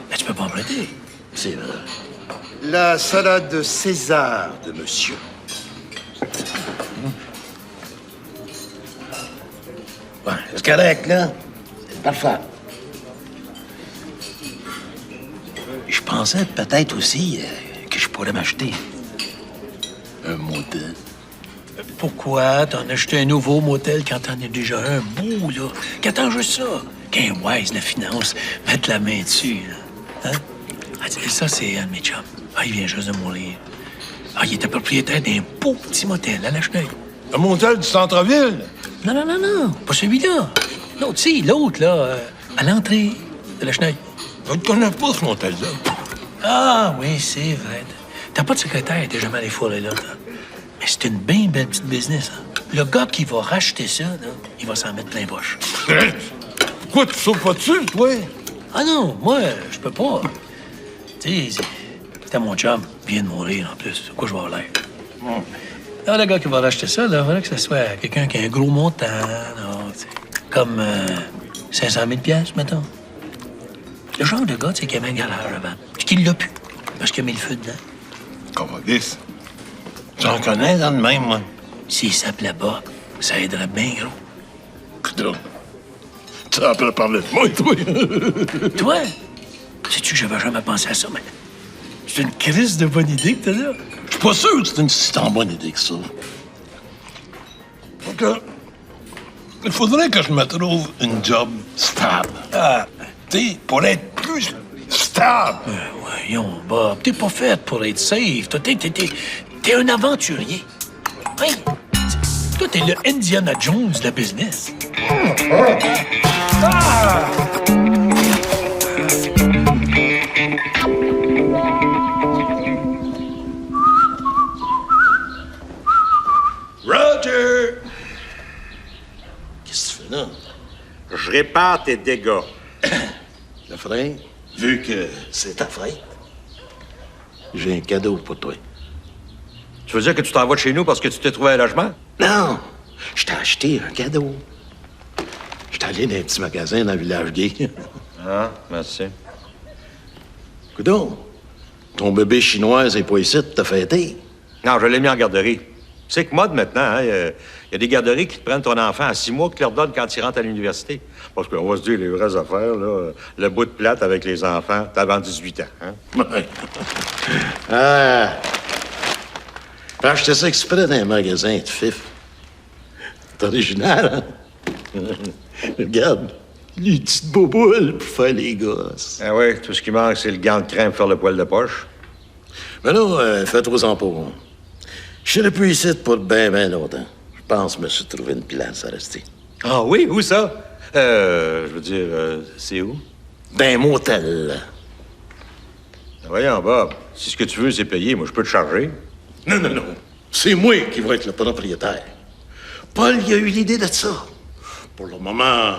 ben, tu peux pas emprunter. C'est vrai. La salade César de monsieur. Ouais, c'est correct, là. C'est parfait. Je pensais peut-être aussi que je pourrais m'acheter un motel. Pourquoi t'en as acheté un nouveau motel quand t'en as déjà un beau, là? Qu'attends juste ça. Qu'un wise, la finance, mettre la main dessus, là. Hein? Ah, ça, c'est un de mes chums. Ah, il vient juste de mourir. Ah, il était propriétaire d'un beau petit motel à la Cheneuille. Un motel du centre-ville? Non, pas celui-là. L'autre, si, l'autre, là, à l'entrée de la Cheneuille. Je ne connais pas ce motel-là. Ah, oui, c'est vrai. T'as pas de secrétaire, t'es jamais allé fourrer là, toi. Mais c'est une bien belle petite business, hein. Le gars qui va racheter ça, là, il va s'en mettre plein poche. Quoi, tu sauves pas dessus, toi? Ah non, moi, je peux pas. Tu sais, c'était mon chum. Il vient de mourir, en plus. De quoi je vais avoir l'air? Alors, le gars qui va racheter ça, là, il faudrait que ce soit quelqu'un qui a un gros montant, là, t'sais, comme 500 000 $, mettons. Le genre de gars, tu sais, qui avait un garage avant. Puis qu'il l'a pu, parce qu'il a mis le feu dedans. Comment dis? J'en connais dans le même, moi. S'il s'appelait Bob, ça aiderait bien gros. Coudonc. Tu as appris à parler de moi, toi? Toi? Sais-tu que j'avais jamais pensé à ça, mais c'est une crise de bonne idée que t'as là. Je suis pas sûr que c'est une si tant bonne idée que ça. Donc, il faudrait que je me trouve une job stable. Ah, tu sais, pour être plus stable. Voyons, Bob, t'es pas fait pour être safe. Toi, t'es un aventurier. Hey, toi, t'es le Indiana Jones de la business. Ah! Roger! Qu'est-ce que tu fais là? Je répare tes dégâts. Le frère, vu que c'est ta fête, j'ai un cadeau pour toi. Tu veux dire que tu t'en vas de chez nous parce que tu t'es trouvé un logement? Non! Je t'ai acheté un cadeau. J'étais allé dans un petit magasin dans le village gay. Ah, merci. Coudonc, ton bébé chinois est pas ici, t'as fêté. Non, je l'ai mis en garderie. C'est que mode maintenant, il y a des garderies qui te prennent ton enfant à 6 mois, qui te le redonnent quand il rentre à l'université. Parce qu'on va se dire les vraies affaires, là. Le bout de plate avec les enfants, t'as avant 18 ans, hein? J'ai acheté ça exprès dans un magasin de fif. C'est original, hein? Regarde, les petites boboules pour faire les gosses. Ah oui, tout ce qui manque, c'est le gant de crème pour faire le poil de poche. Mais là, faites-vous-en pas. Je serai plus ici pour ben longtemps. Je pense que je me suis trouvé une place à rester. Ah oui, où ça? Je veux dire, c'est où? Dans un motel. Voyons, Bob, si ce que tu veux, c'est payer, moi, je peux te charger. Non. C'est moi qui vais être le propriétaire. Paul, il a eu l'idée de ça. Pour le moment,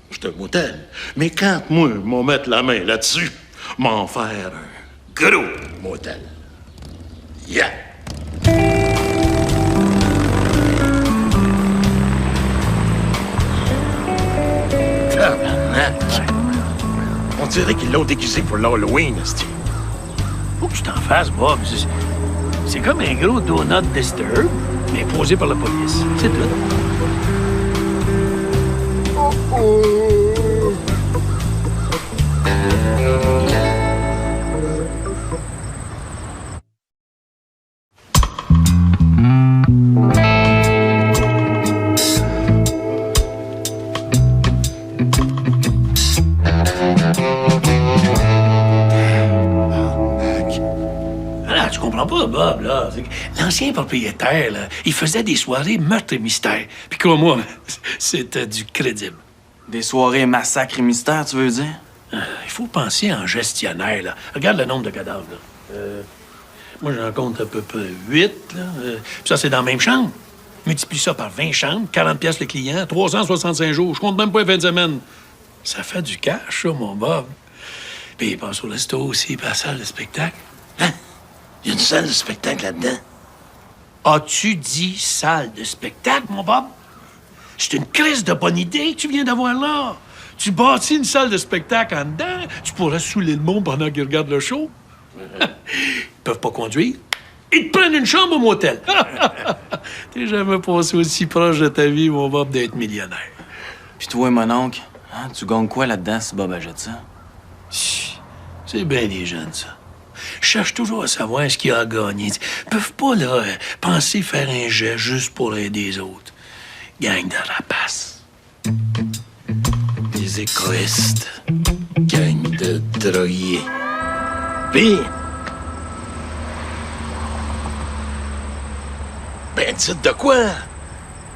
c'est un motel. Mais quand moi, je vais mettre la main là-dessus, m'en faire un gros motel. Yeah! Tabarnak! On dirait qu'ils l'ont déguisé pour l'Halloween, c'ti. Faut que tu t'en fasses, Bob. C'est comme un gros donut disturb, mais posé par la police. C'est tout. Tu comprends pas, Bob, là. L'ancien propriétaire, là, il faisait des soirées meurtre et mystère. Puis comme moi, c'était du crédible. Des soirées massacre et mystère, tu veux dire? Il faut penser en gestionnaire, là. Regarde le nombre de cadavres, là. Moi, j'en compte à peu près 8, là. Puis ça, c'est dans la même chambre. Multiplie ça par 20 chambres, 40 piastres le client, 365 jours. Je compte même pas les 20 semaines. Ça fait du cash, ça, mon Bob. Puis il passe au resto aussi, puis à la salle de spectacle. Hein? Il y a une salle de spectacle là-dedans. As-tu dit salle de spectacle, mon Bob? C'est une crise de bonne idée que tu viens d'avoir là. Tu bâtis une salle de spectacle en dedans, tu pourrais saouler le monde pendant qu'ils regardent le show. Ils peuvent pas conduire. Ils te prennent une chambre au motel. T'es jamais passé aussi proche de ta vie, mon Bob, d'être millionnaire. Puis toi, mon oncle, hein, tu gagnes quoi là-dedans si Bob achète ça? C'est bien des jeunes, ça. Je cherche toujours à savoir ce qu'il y a à gagner. Ils peuvent pas, là, penser faire un jet juste pour aider les autres. Gang de rapaces. Des égoïstes. Gang de drogués. Puis... Ben, dites de quoi?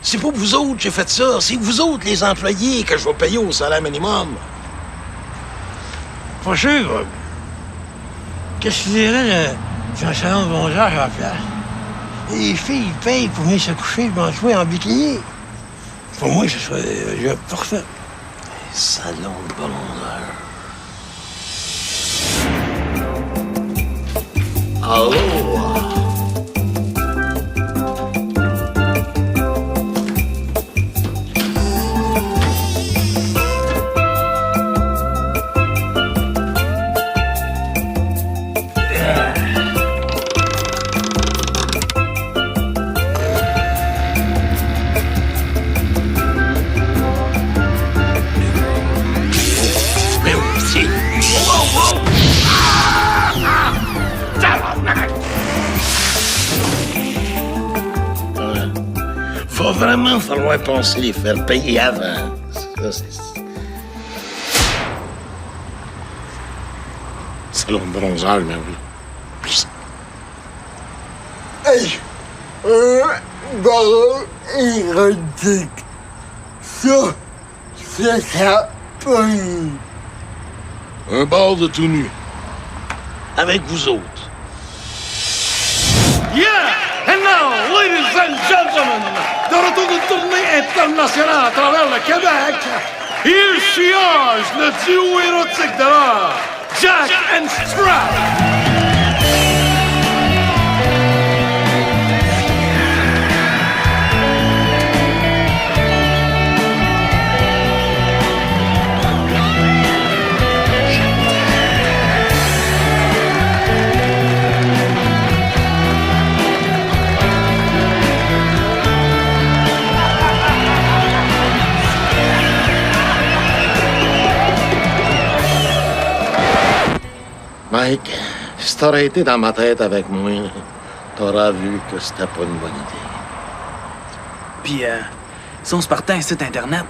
C'est pas vous autres que j'ai fait ça. C'est vous autres, les employés, que je vais payer au salaire minimum. Pas sûr, Bob. Qu'est-ce que tu dirais d'un salon de bronzage à la place? Les filles, ils payent pour venir se coucher devant toi en bikini. Pour moi, ce serait déjà parfait. Salon de bronzeur. Allô? Va vraiment falloir penser les faire payer avant. Ça, c'est... Salon de bronzage, mais oui. Hey! Ballon érotique. Ça, c'est ça. Un bar de tout nu. Avec vous autres. Yeah! And now, ladies and gentlemen, de retour d'une tournée internationale à travers le Québec, il chiage le duo érotique de l'art, Jack and Strap! Mike, si t'aurais été dans ma tête avec moi, t'auras vu que c'était pas une bonne idée. Puis, si on se partait un site Internet?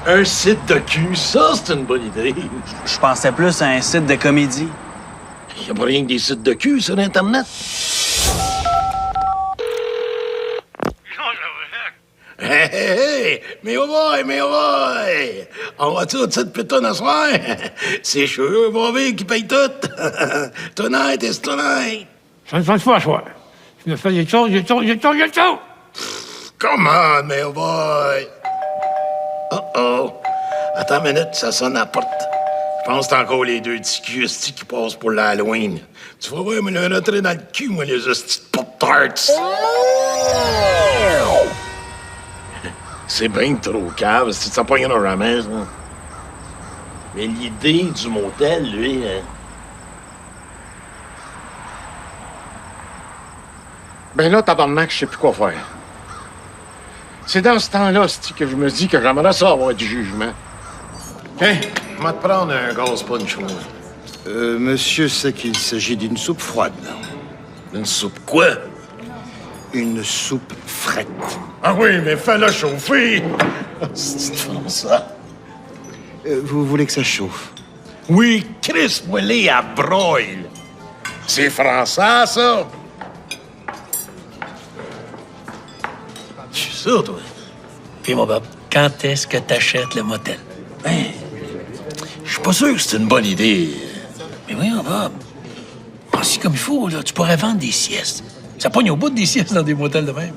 Un site de cul, ça, c'est une bonne idée. Je pensais plus à un site de comédie. Y a pas rien que des sites de cul sur Internet. Hey, hey, hey! Mais oh boy! On va-tu au cette putain à soir? C'est sûr, Bobby qui paye tout. Tonight is tonight. Ça ne se passe pas à soir. Je me fais des choses. Come on, mais oh boy! Oh. Attends une minute, ça sonne à la porte. Je pense que c'est encore les deux petits culs hosties qui passent pour l'Halloween. Tu vas voir, me le rentrer dans le cul, moi, les hosties de pop-tarts. C'est bien trop cave, si ça pognera jamais, ça. Mais l'idée du motel, lui... Ben là, tabarnak, je sais plus quoi faire. C'est dans ce temps-là, c'ti, que je me dis que j'aimerais ça avoir du jugement. Hein? On va te prendre un gaz punch, moi. Monsieur sait qu'il s'agit d'une soupe froide. Une soupe quoi? Une soupe frette. Ah oui, mais fais-la chauffer! C'est ça. Vous voulez que ça chauffe? Oui, Chris Moellé à broil. C'est français, ça? C'est ça, toi? Puis, mon Bob, quand est-ce que t'achètes le motel? Ben, je suis pas sûr que c'est une bonne idée. Mais oui, mon Bob. Pense-y comme il faut, là. Tu pourrais vendre des siestes. Ça pogne au bout des siestes dans des motels de même.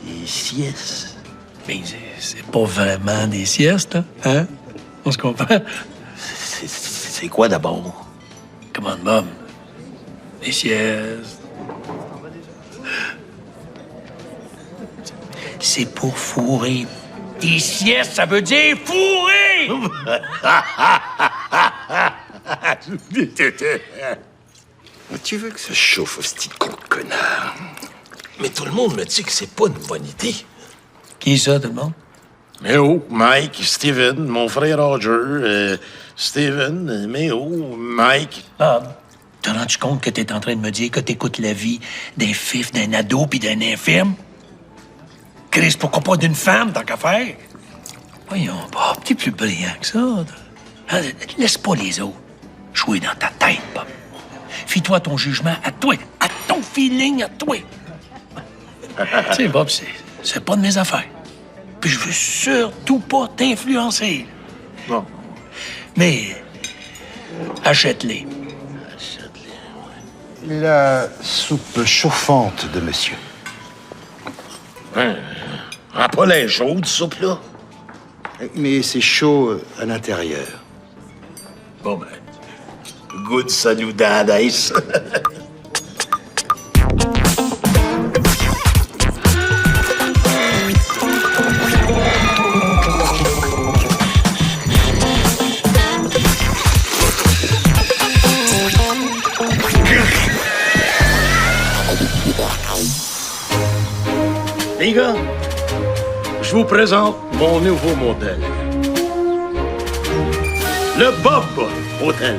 Des siestes? Mais c'est pas vraiment des siestes, là. Hein? On se comprend? C'est quoi d'abord? Comment, Bob? Des siestes. C'est pour fourrer. Des siestes, ça veut dire fourrer! Tu veux que ça chauffe, ce con de connard? Mais tout le monde me dit que c'est pas une bonne idée. Qui ça, tout le monde? Méo, Mike, Steven, mon frère Roger, Steven, Méo, Mike. Bob, t'as rendu compte que t'es en train de me dire que t'écoutes la vie d'un fif, d'un ado puis d'un infirme? Chris, pourquoi pas d'une femme, tant qu'à faire? Voyons, Bob, t'es plus brillant que ça. Hein, laisse pas les autres jouer dans ta tête, Bob. Fie-toi à ton jugement, à toi, à ton feeling, à toi. Tu sais, Bob, c'est pas de mes affaires. Puis je veux surtout pas t'influencer. Bon. Mais achète-les. La soupe chauffante de monsieur. Ah, pas l'air chaude, soupe-là. Mais c'est chaud à l'intérieur. Bon, ben, good saludades. Les gars, je vous présente mon nouveau modèle. Le Bob Hotel.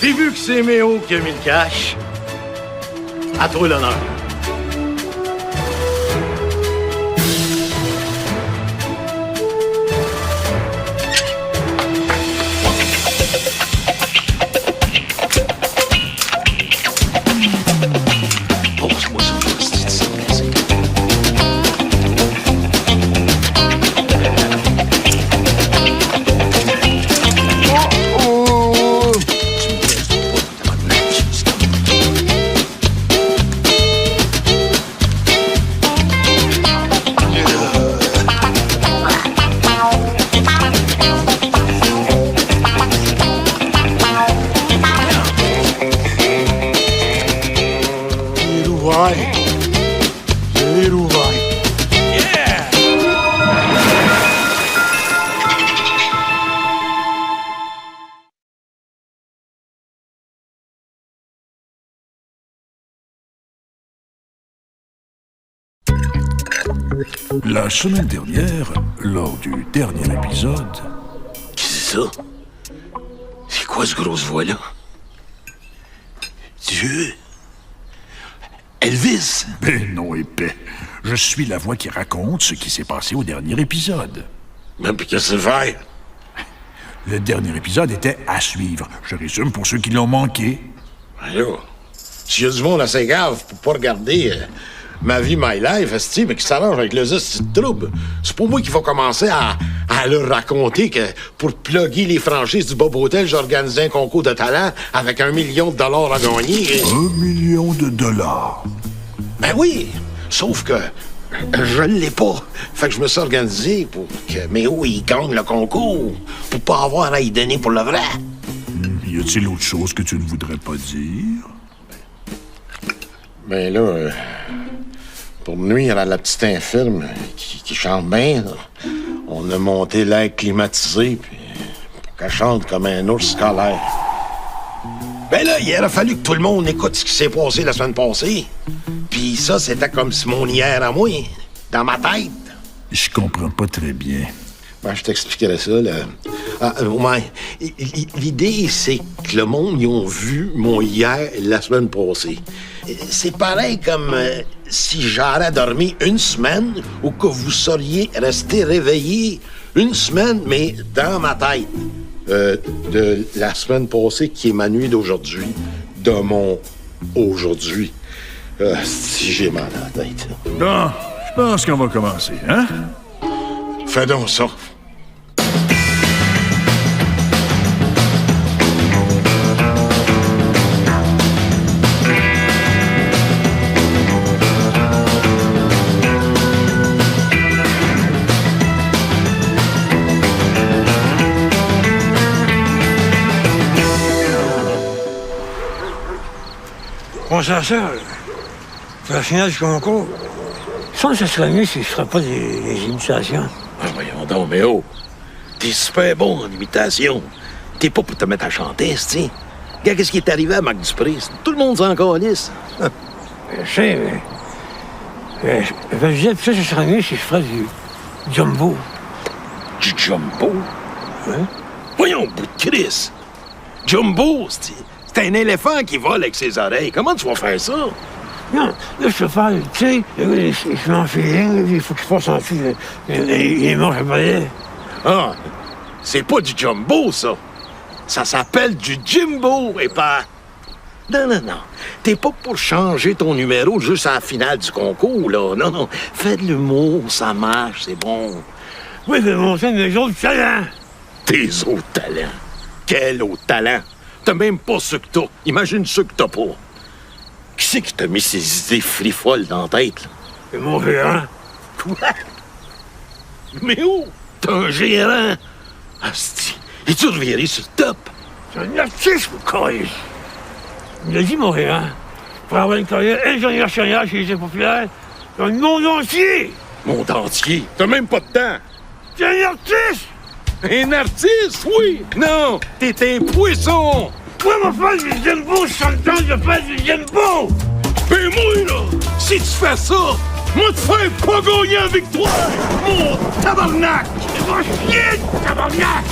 Puis vu que c'est Méo qui a mis le cash, à toi l'honneur. La semaine dernière, lors du dernier épisode... Qu'est-ce que c'est ça? C'est quoi ce grosse voix-là? Dieu? Elvis? Ben non, épais. Je suis la voix qui raconte ce qui s'est passé au dernier épisode. Mais puis qu'est-ce que c'est faire? Le dernier épisode était à suivre. Je résume pour ceux qui l'ont manqué. Alors, s'il y a du monde assez grave pour pas regarder Ma vie, My Life, mais qui s'arrange avec le zeste de trouble, c'est pour moi qu'il faut commencer à leur raconter que pour plugger les franchises du Bob Hotel, j'ai organisé un concours de talent avec $1 million à gagner. $1 million? Ben oui, sauf que je l'ai pas. Fait que je me suis organisé pour que Méo, il gagne le concours, pour pas avoir à y donner pour le vrai. Y a-t-il autre chose que tu ne voudrais pas dire? Ben là, pour nuire à la petite infirme qui chante bien, là, on a monté l'air climatisé puis pour qu'elle chante comme un ours scolaire. Ben là, il aurait fallu que tout le monde écoute ce qui s'est passé la semaine passée. Puis ça, c'était comme si mon hier à moi, dans ma tête. Je comprends pas très bien. Ben, je t'expliquerai ça, là. Ouais. L'idée, c'est que le monde, ils ont vu mon hier la semaine passée. C'est pareil comme si j'aurais dormi une semaine ou que vous seriez resté réveillé une semaine, mais dans ma tête. De la semaine passée qui est ma nuit d'aujourd'hui, de mon aujourd'hui. Si j'ai mal à la tête. Bon, je pense qu'on va commencer, hein? Fais donc ça. Bon, ça, pour la finale du concours, je pense que ce serait mieux si je ne ferais pas des imitations. Ah, voyons donc, mais oh, t'es super bon en imitation. T'es pas pour te mettre à chanter, tu Regarde qu'est-ce qui est arrivé à Marc Dupré. Tout le monde s'en calisse. Je sais, mais je disais, ça, ce serait mieux si je ferais du jumbo. Du jumbo? Hein? Voyons, bout de Chris. Jumbo, c'est un éléphant qui vole avec ses oreilles. Comment tu vas faire ça? Non, là, je peux faire, tu sais, je m'en fais rien, il faut que je passe en dessous. Il est mort, je peux pas. Ah, c'est pas du jumbo, ça. Ça s'appelle du Jimbo, et pas... Non. T'es pas pour changer ton numéro juste à la finale du concours, là. Non. Fais de l'humour, ça marche, c'est bon. Oui, mais montrer mes autres talents. Tes autres talents? Quel autre talent? T'as même pas ce que t'as. Imagine ce que t'as pas. Qui c'est qui t'a mis ces idées frifoles dans la tête, là? C'est mon gérant. Quoi? Mais où? T'as un gérant? Asti, es-tu reviré sur le top? C'est un artiste, vous croyez. Il l'a dit, mon gérant. Pour avoir une carrière internationale chez les populaires, dans le monde entier. Monde entier? T'as même pas de temps. T'es un artiste! Un artiste, oui! Non, t'es un poisson! Moi, mon frère, du jumbo, je suis en train de faire du jumbo! Ben moi, là, si tu fais ça, moi te faire pas gagner la victoire! Mon tabarnak! Mon chien, tabarnak!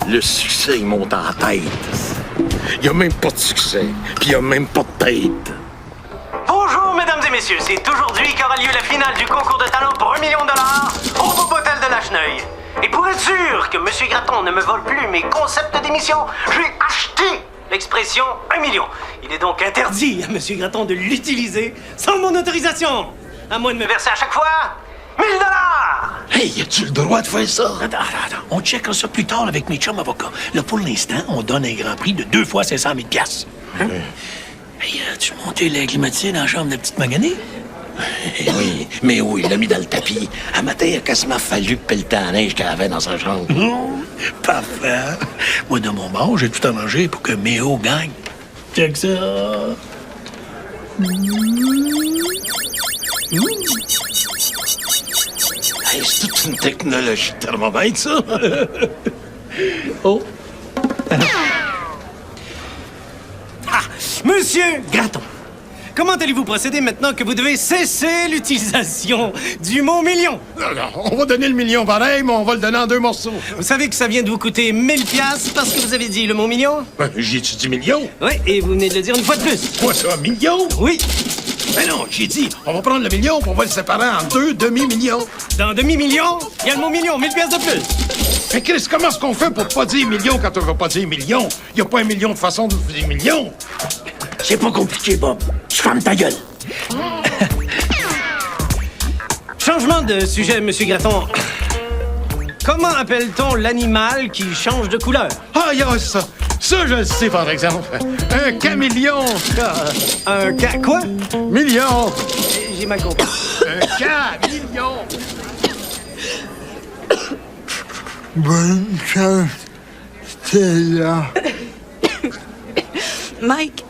Le succès, il monte en tête. Il y a même pas de succès, puis il y a même pas de tête. Bonjour, mesdames et messieurs, c'est aujourd'hui qu'aura lieu la finale du concours de talent pour $1 million au Bob Hotel de Lacheneuil. Et pour être sûr que M. Gratton ne me vole plus mes concepts d'émission, j'ai acheté l'expression 1 million. Il est donc interdit à M. Gratton de l'utiliser sans mon autorisation, à moins de me verser à chaque fois $1000. Hey, as-tu le droit de faire ça? Attends. On checkera ça plus tard avec mes chums avocats. Là, pour l'instant, on donne un grand prix de 2 fois 500 000 $. Hein? Hey, as-tu monté l'air climatisé dans la chambre de la petite Maganée? Oui, mais oui, il l'a mis dans le tapis. À matin, il a quasiment fallu pelleter la neige qu'elle avait dans sa chambre. Parfait. Moi, de mon bord, j'ai tout arrangé pour que Méo gagne. Check ça. Hey, c'est toute une technologie de thermomètre, ça. Oh. Monsieur Gratton, comment allez-vous procéder maintenant que vous devez cesser l'utilisation du mot million? On va donner le million pareil, mais on va le donner en 2 morceaux. Vous savez que ça vient de vous coûter 1000 piastres parce que vous avez dit le mot million? J'ai-tu dit million? Oui, et vous venez de le dire une fois de plus. Quoi ça, million? Oui. Mais non, j'ai dit, on va prendre le million et on va le séparer en 2 demi-millions. Dans demi-million, il y a le mot million, 1000 piastres de plus. Mais Chris, comment est-ce qu'on fait pour pas dire million quand on veut pas dire million? Il y a pas 1 million de façons de dire million. C'est pas compliqué, Bob. Je ferme ta gueule. Changement de sujet, Monsieur Gratton. Comment appelle-t-on l'animal qui change de couleur? Ah, il y a ça. Ça, je le sais, par exemple. Un caméléon. Un quoi? Million. J'ai mal compris. Un caméléon. Bonne chance, Stella. Mike,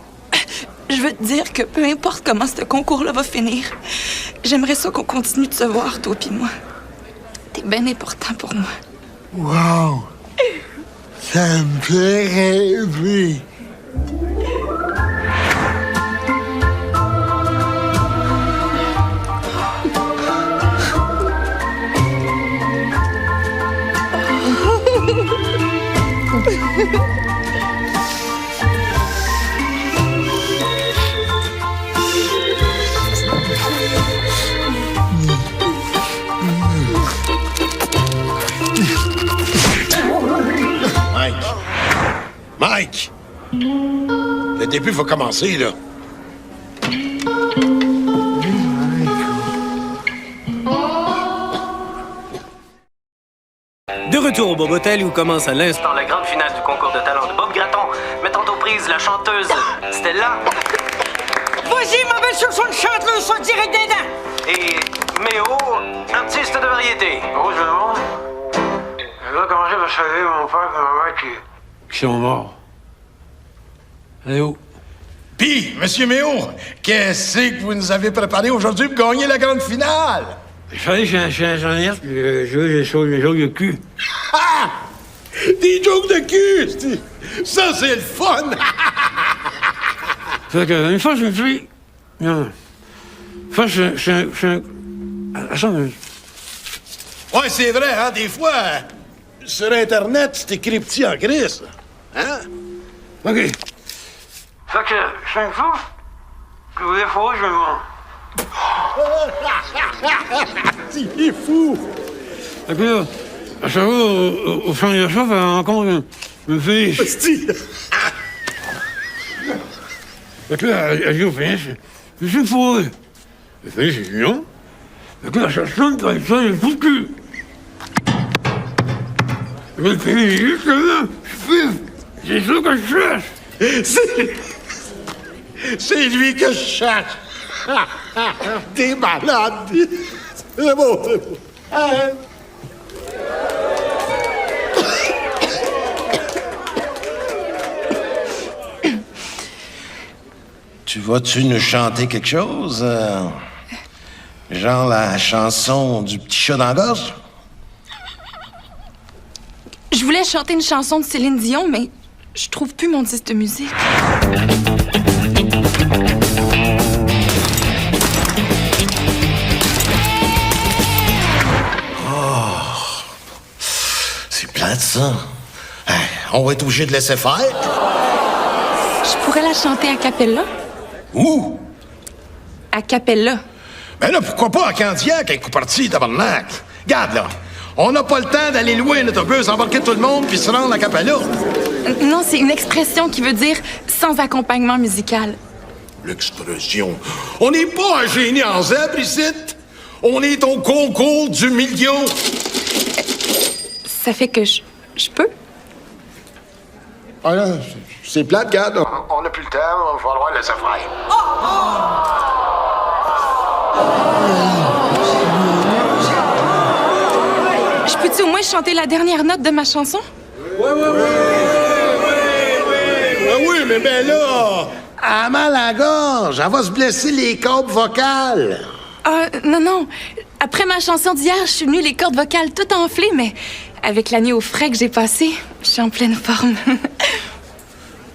je veux te dire que peu importe comment ce concours-là va finir, j'aimerais ça qu'on continue de se voir, toi pis moi. T'es bien important pour moi. Wow! Ça me fait rêver. Mike! Le début va commencer, là. De retour au Bob Hotel où commence à l'instant la grande finale du concours de talent de Bob Gratton, mettant aux prises la chanteuse Stella. Vas-y, ma belle chanson de chanteuse, ça direct des dents! Et Méo, artiste de variété. Oh, je demande. Je dois commencer par saluer mon père et ma mère qui sont morts. Allez où? Puis, Monsieur Méo, qu'est-ce que vous nous avez préparé aujourd'hui pour gagner la grande finale? Je savais que j'ai un journaliste, je jouais des jokes de cul. Ah! Des jokes de cul! Ça, c'est le fun! Fait que, une fois, je me suis... Non. Une fois, je suis un... Attends, Ouais, c'est vrai, hein, des fois, sur Internet, c'est écrit petit en gris, hein? OK. Fait que, 5 fois, que des fois, je me mens. Il est fou! Et puis là, à chaque fois, au champ de chauffe, elle rencontre une fille. Et puis là, elle dit au finish, je suis fourré. Le finish, il dit non. Et puis là, ça sonne comme ça, il est fou de cul. Et puis le finish, il dit, justement, je fais, c'est ça que je cherche. C'est lui que je cherche! T'es malade! C'est bon, c'est bon. Tu vas-tu nous chanter quelque chose? Genre la chanson du petit chat dans la gorge? Je voulais chanter une chanson de Céline Dion, mais je trouve plus mon disque de musique. C'est plate, ça. Hey, on va être obligé de laisser faire. Je pourrais la chanter a cappella. Où? A cappella. Ben là, pourquoi pas à Candiac avec coup parti, tabarnak? Regarde, là. On n'a pas le temps d'aller loin l'autobus, embarquer tout le monde puis se rendre à Capella. Non, c'est une expression qui veut dire sans accompagnement musical. L'expression. On n'est pas un génie en zèbre ici. On est au concours du million. Ça fait que je peux? Ah là, c'est plate, regarde. On n'a plus le temps, il va falloir laisser faire. Je peux-tu au moins chanter la dernière note de ma chanson? Ah oui, mais ben là, elle a mal à la gorge. Elle va se blesser les cordes vocales. Ah, non. Après ma chanson d'hier, je suis venue les cordes vocales toutes enflées, mais avec l'année au frais que j'ai passé, je suis en pleine forme.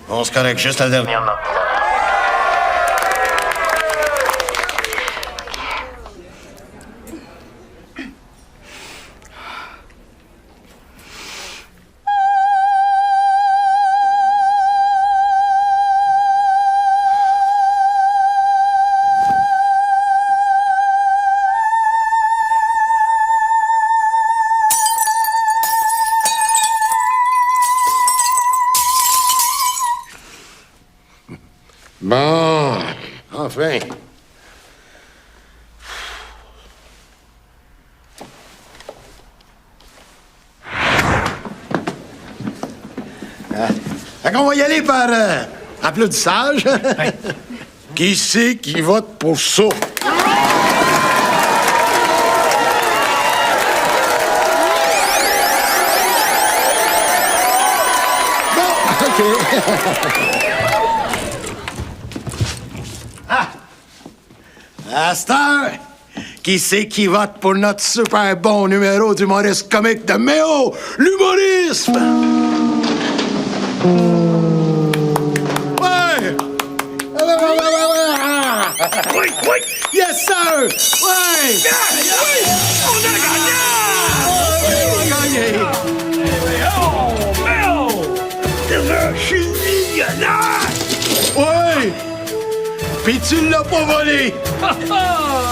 On se correcte juste la dernière note. Bon, enfin. Fait qu'on va y aller par applaudissage. Qui c'est qui vote pour ça? Bon, OK. À cette heure, qui c'est qui vote pour notre super bon numéro d'humoriste comique de Méo, l'humorisme? Ouais! Oui, oui! Yes, sir! Ouais! Oui! On a gagné! Oui, on a gagné! Oh, Méo! Je suis millionnaire! Oui! Puis tu l'as pas volé!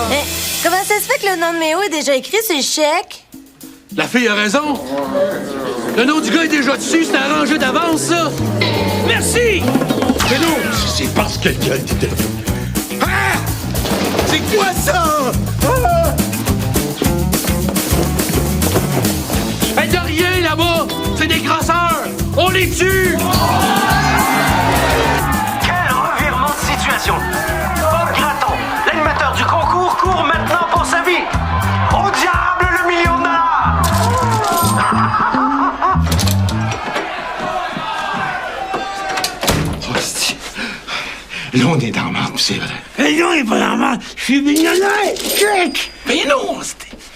Mais comment ça se fait que le nom de Méo est déjà écrit sur le chèque? La fille a raison. Le nom du gars est déjà dessus, c'est arrangé d'avance, ça. Merci! Mais non, c'est parce que quelqu'un était... Ah! C'est quoi ça? Ah! Hey, de rien, là-bas! C'est des grasseurs! On les tue! Quel revirement de situation! Bob Gratton, l'animateur du concours, court maintenant pour sa vie! Au diable le $1 000 000! Là, on est dans le marde, c'est vrai. Mais non, il est pas normal. Je suis millionnaire. Chèque. Mais non,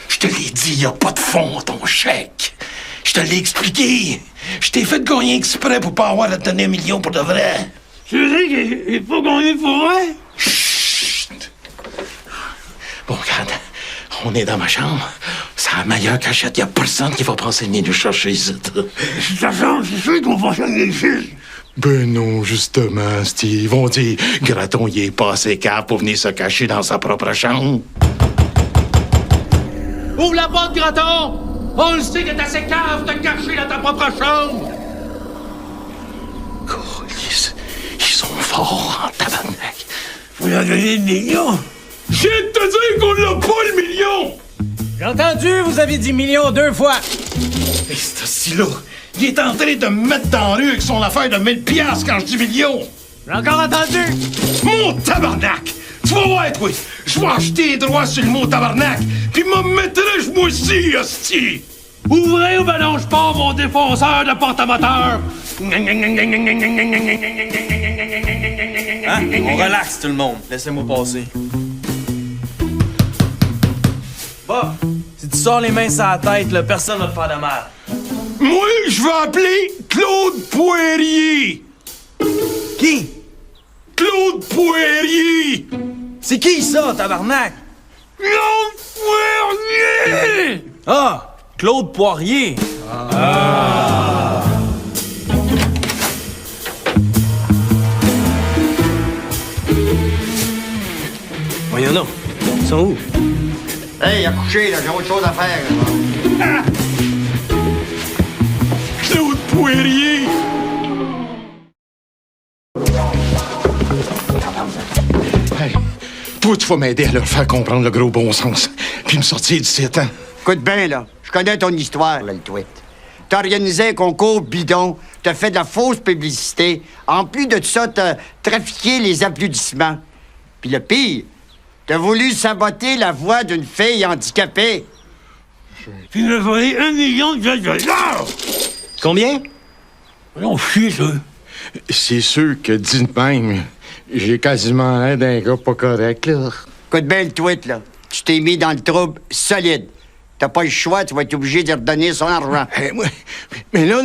je te l'ai dit, y a pas de fond, ton chèque. Je te l'ai expliqué. Je t'ai fait gagner exprès pour pas avoir à te donner $1 million pour de vrai. Tu veux dire qu'il n'est pas gagné pour vrai? Chut! Bon, regarde, on est dans ma chambre. C'est la meilleure cachette. Y a personne qui va penser venir nous chercher ici. C'est ta chambre, c'est sûr qu'on va changer ici. Ben non, justement, Steve. Ils vont dire, Gratton, il est pas assez capable pour venir se cacher dans sa propre chambre. Ouvre la porte, Gratton! On le sait que t'es assez cave de te cacher dans ta propre chambre! Ils sont forts en tabarnak. Vous lui avez donné $1 million. Je viens de te dire qu'on l'a pas, le million! J'ai entendu, vous avez dit million 2 fois. Et ce style-là, il est en train de me mettre dans la rue avec son affaire de 1000 piastres quand je dis million. J'ai encore entendu. Mon tabarnak! Tu vas voir, toi! Je vais acheter les droits sur le mot tabarnak, puis m'en mettrai-je moi aussi, hostie! Ouvrez ou ben non, je pars mon défonceur de porte-à-moteur! Hein? On relaxe, tout le monde. Laissez-moi passer. Bah, si tu sors les mains sur la tête, là, personne va te faire de mal. Moi, je vais appeler Claude Poirier! Qui? Claude Poirier! C'est qui ça, tabarnak? Claude Poirier! Ah! Claude Poirier! Ah! Voyons donc. Ils sont où? Hey, à coucher, là, j'ai autre chose à faire. Ah! Claude Poirier! Hey, toi, tu vas m'aider à leur faire comprendre le gros bon sens, puis me sortir du 7 ans. Écoute bien, là, je connais ton histoire, là, le tweet. T'as organisé un concours bidon, t'as fait de la fausse publicité. En plus de ça, t'as trafiqué les applaudissements. Puis le pire, t'as voulu saboter la voix d'une fille handicapée. Tu m'as volé $1 million de dollars! Combien? On chie, ça. C'est sûr que, dit de même, j'ai quasiment l'air d'un gars pas correct, là. Écoute bien le tweet, là. Tu t'es mis dans le trouble solide. T'as pas le choix, tu vas être obligé de redonner son argent. Hey, mais là,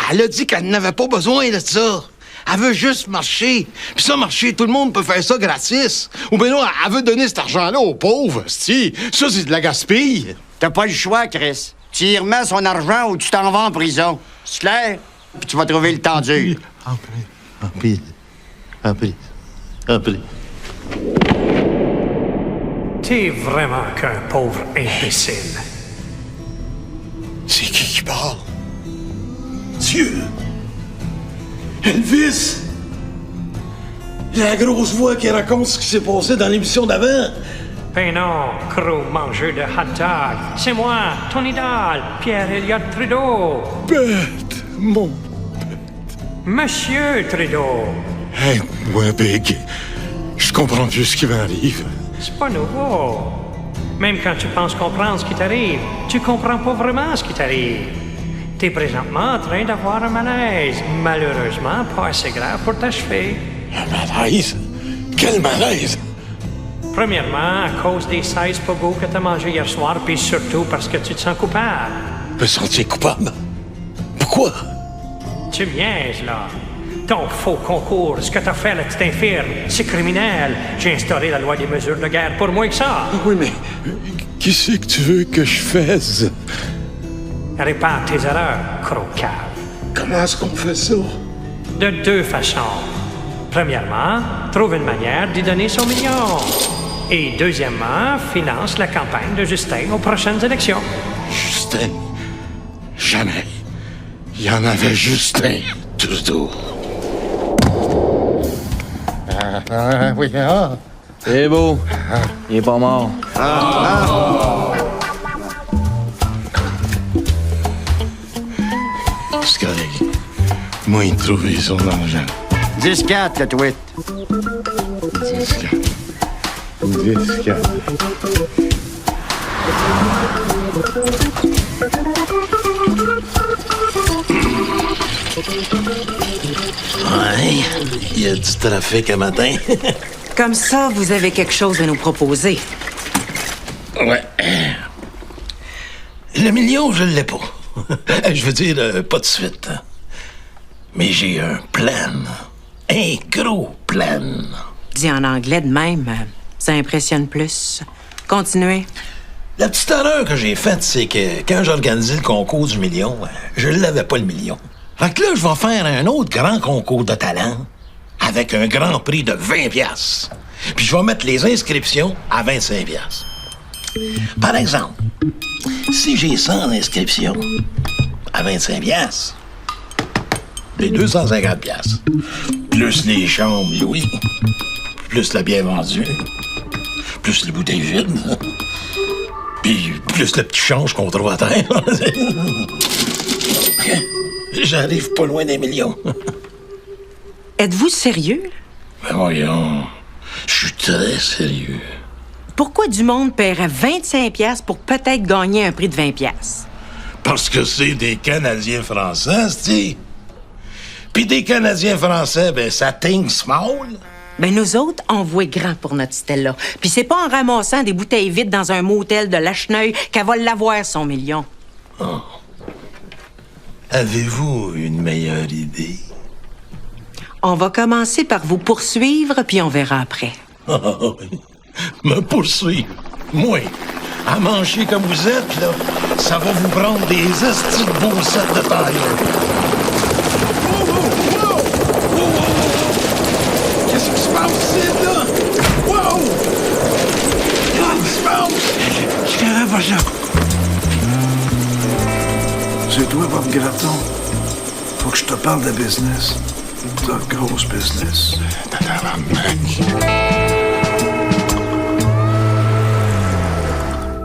elle a dit qu'elle n'avait pas besoin de ça. Elle veut juste marcher. Puis ça, marcher, tout le monde peut faire ça gratis. Ou bien non, elle veut donner cet argent-là aux pauvres, si. Ça, c'est de la gaspille. T'as pas le choix, Chris. Tu y remets son argent ou tu t'en vas en prison. C'est clair? Puis tu vas trouver le temps dur. Après. T'es vraiment qu'un pauvre imbécile. C'est qui parle? Dieu! Elvis! La grosse voix qui raconte ce qui s'est passé dans l'émission d'avant. Ben non, gros mangeur de hot dog. C'est moi, ton idole, Pierre-Éliott Trudeau. Bête, mon... Monsieur Trudeau. Hey, moi, Big, je comprends plus ce qui m'arrive. C'est pas nouveau. Même quand tu penses comprendre ce qui t'arrive, tu comprends pas vraiment ce qui t'arrive. T'es présentement en train d'avoir un malaise. Malheureusement, pas assez grave pour t'achever. Un malaise? Quel malaise? Premièrement, à cause des 16 pogos que t'as mangé hier soir, puis surtout parce que tu te sens coupable. Me sentir coupable? Pourquoi? Tu me niaises, là. Ton faux concours, ce que t'as fait, la petite infirme, c'est criminel. J'ai instauré la loi des mesures de guerre pour moins que ça. Oui, mais qu'est-ce que tu veux que je fasse? Répare tes erreurs, crocave. Comment est-ce qu'on fait ça? De deux façons. Premièrement, trouve une manière d'y donner son million. Et deuxièmement, finance la campagne de Justin aux prochaines élections. Justin? Jamais. Il y en avait Justin Trudeau. Oui, c'est beau. Il est pas mort. C'est correct. Moi, il trouve son argent. 10-4, le tweet. 10-4. Ouais, il y a du trafic un matin. Comme ça, vous avez quelque chose à nous proposer. Ouais. Le million, je l'ai pas. Je veux dire, pas de suite. Mais j'ai un plan. Un gros plan. Dit en anglais de même, ça impressionne plus. Continuez. La petite erreur que j'ai faite, c'est que quand j'ai organisé le concours du million, je l'avais pas le million. Fait que là, je vais faire un autre grand concours de talent avec un grand prix de 20 piastres. Puis je vais mettre les inscriptions à 25 piastres. Par exemple, si j'ai 100 inscriptions à 25 piastres, j'ai 250 piastres. Plus les chambres louées, plus la bière vendue, plus les bouteilles vides, puis plus le petit change qu'on trouve à terre. J'arrive pas loin des millions. Êtes-vous sérieux? Ben voyons, je suis très sérieux. Pourquoi du monde paierait 25 piastres pour peut-être gagner un prix de 20 piastres? Parce que c'est des Canadiens français, c'ti. Puis des Canadiens français, ben ça think small. Ben nous autres, on voit grand pour notre Stella. Puis c'est pas en ramassant des bouteilles vides dans un motel de Lacheneuil qu'elle va l'avoir, son million. Oh. Avez-vous une meilleure idée? On va commencer par vous poursuivre, puis on verra après. Me poursuivre? Moi, à manger comme vous êtes, là, ça va vous prendre des estis de beaux sets de taille. Qu'est-ce qui se passe ici, là? Wow! Qu'est-ce qui se passe? Je dirais pas ça. C'est toi, Bob Gratton. Faut que je te parle de business. De grosse business.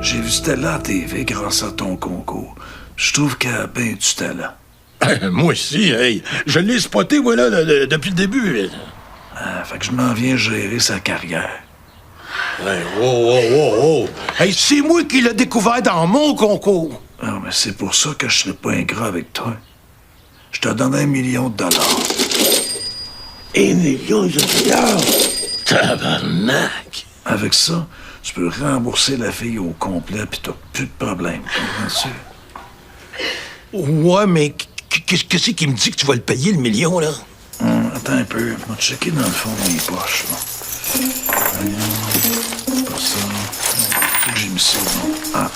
J'ai vu Stella à TV grâce à ton concours. Je trouve qu'elle a bien du talent. Moi aussi, hey. Je l'ai spoté, moi, là, depuis le début. Fait que je m'en viens gérer sa carrière. Hey, wow. Hey, c'est moi qui l'ai découvert dans mon concours. Ah, mais c'est pour ça que je serai pas ingrat avec toi. Je te donne $1 million. 1 million de dollars? Tabarnak! Avec ça, tu peux rembourser la fille au complet puis t'as plus de problème. Comprends-tu? Ouais, mais qu'est-ce qui me dit que tu vas le payer, le million, là? Attends un peu. Je vais checker dans le fond de mes poches, là. Pas ça. Faut que j'ai mis ça, non? Ah.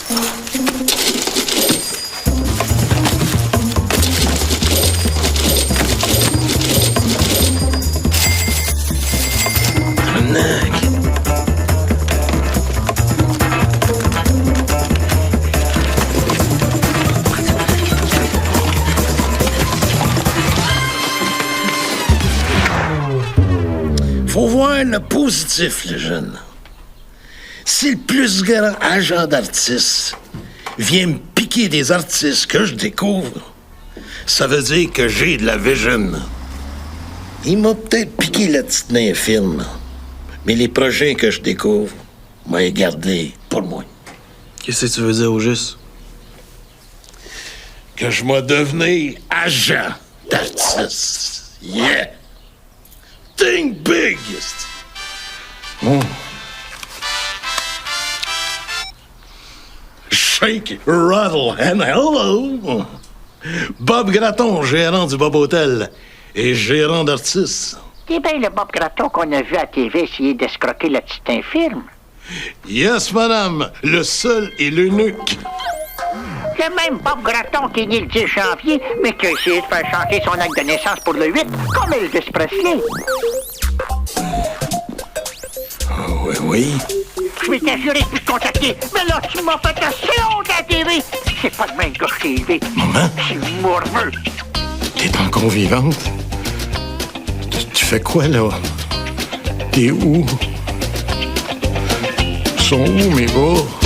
Faut voir le positif, le jeune. Si le plus grand agent d'artistes vient me piquer des artistes que je découvre, ça veut dire que j'ai de la vision. Il m'a peut-être piqué la petite nez film, mais les prochains que je découvre, moi les garder pour moi. Qu'est-ce que tu veux dire au juste? Que je m'ai devenu agent d'artiste. Yeah! Think big! Oh. Shake, rattle, and hello! Bob Gratton, gérant du Bob Hotel et gérant d'artistes. C'est bien le Bob Gratton qu'on a vu à TV essayer d'escroquer le petit infirme. Yes, madame, le seul et l'unique. Le même Bob Gratton qui est né le 10 janvier, mais qui a essayé de faire changer son acte de naissance pour le 8, comme Elvis Presley. Oh, oui. Je m'étais juré de plus te contacter, mais là, tu m'as fait assez honte à la TV. C'est pas le même que je t'ai élevé. Maman? C'est morveux. T'es encore vivante? Tu fais quoi, là? T'es où? Sont où, mes gars?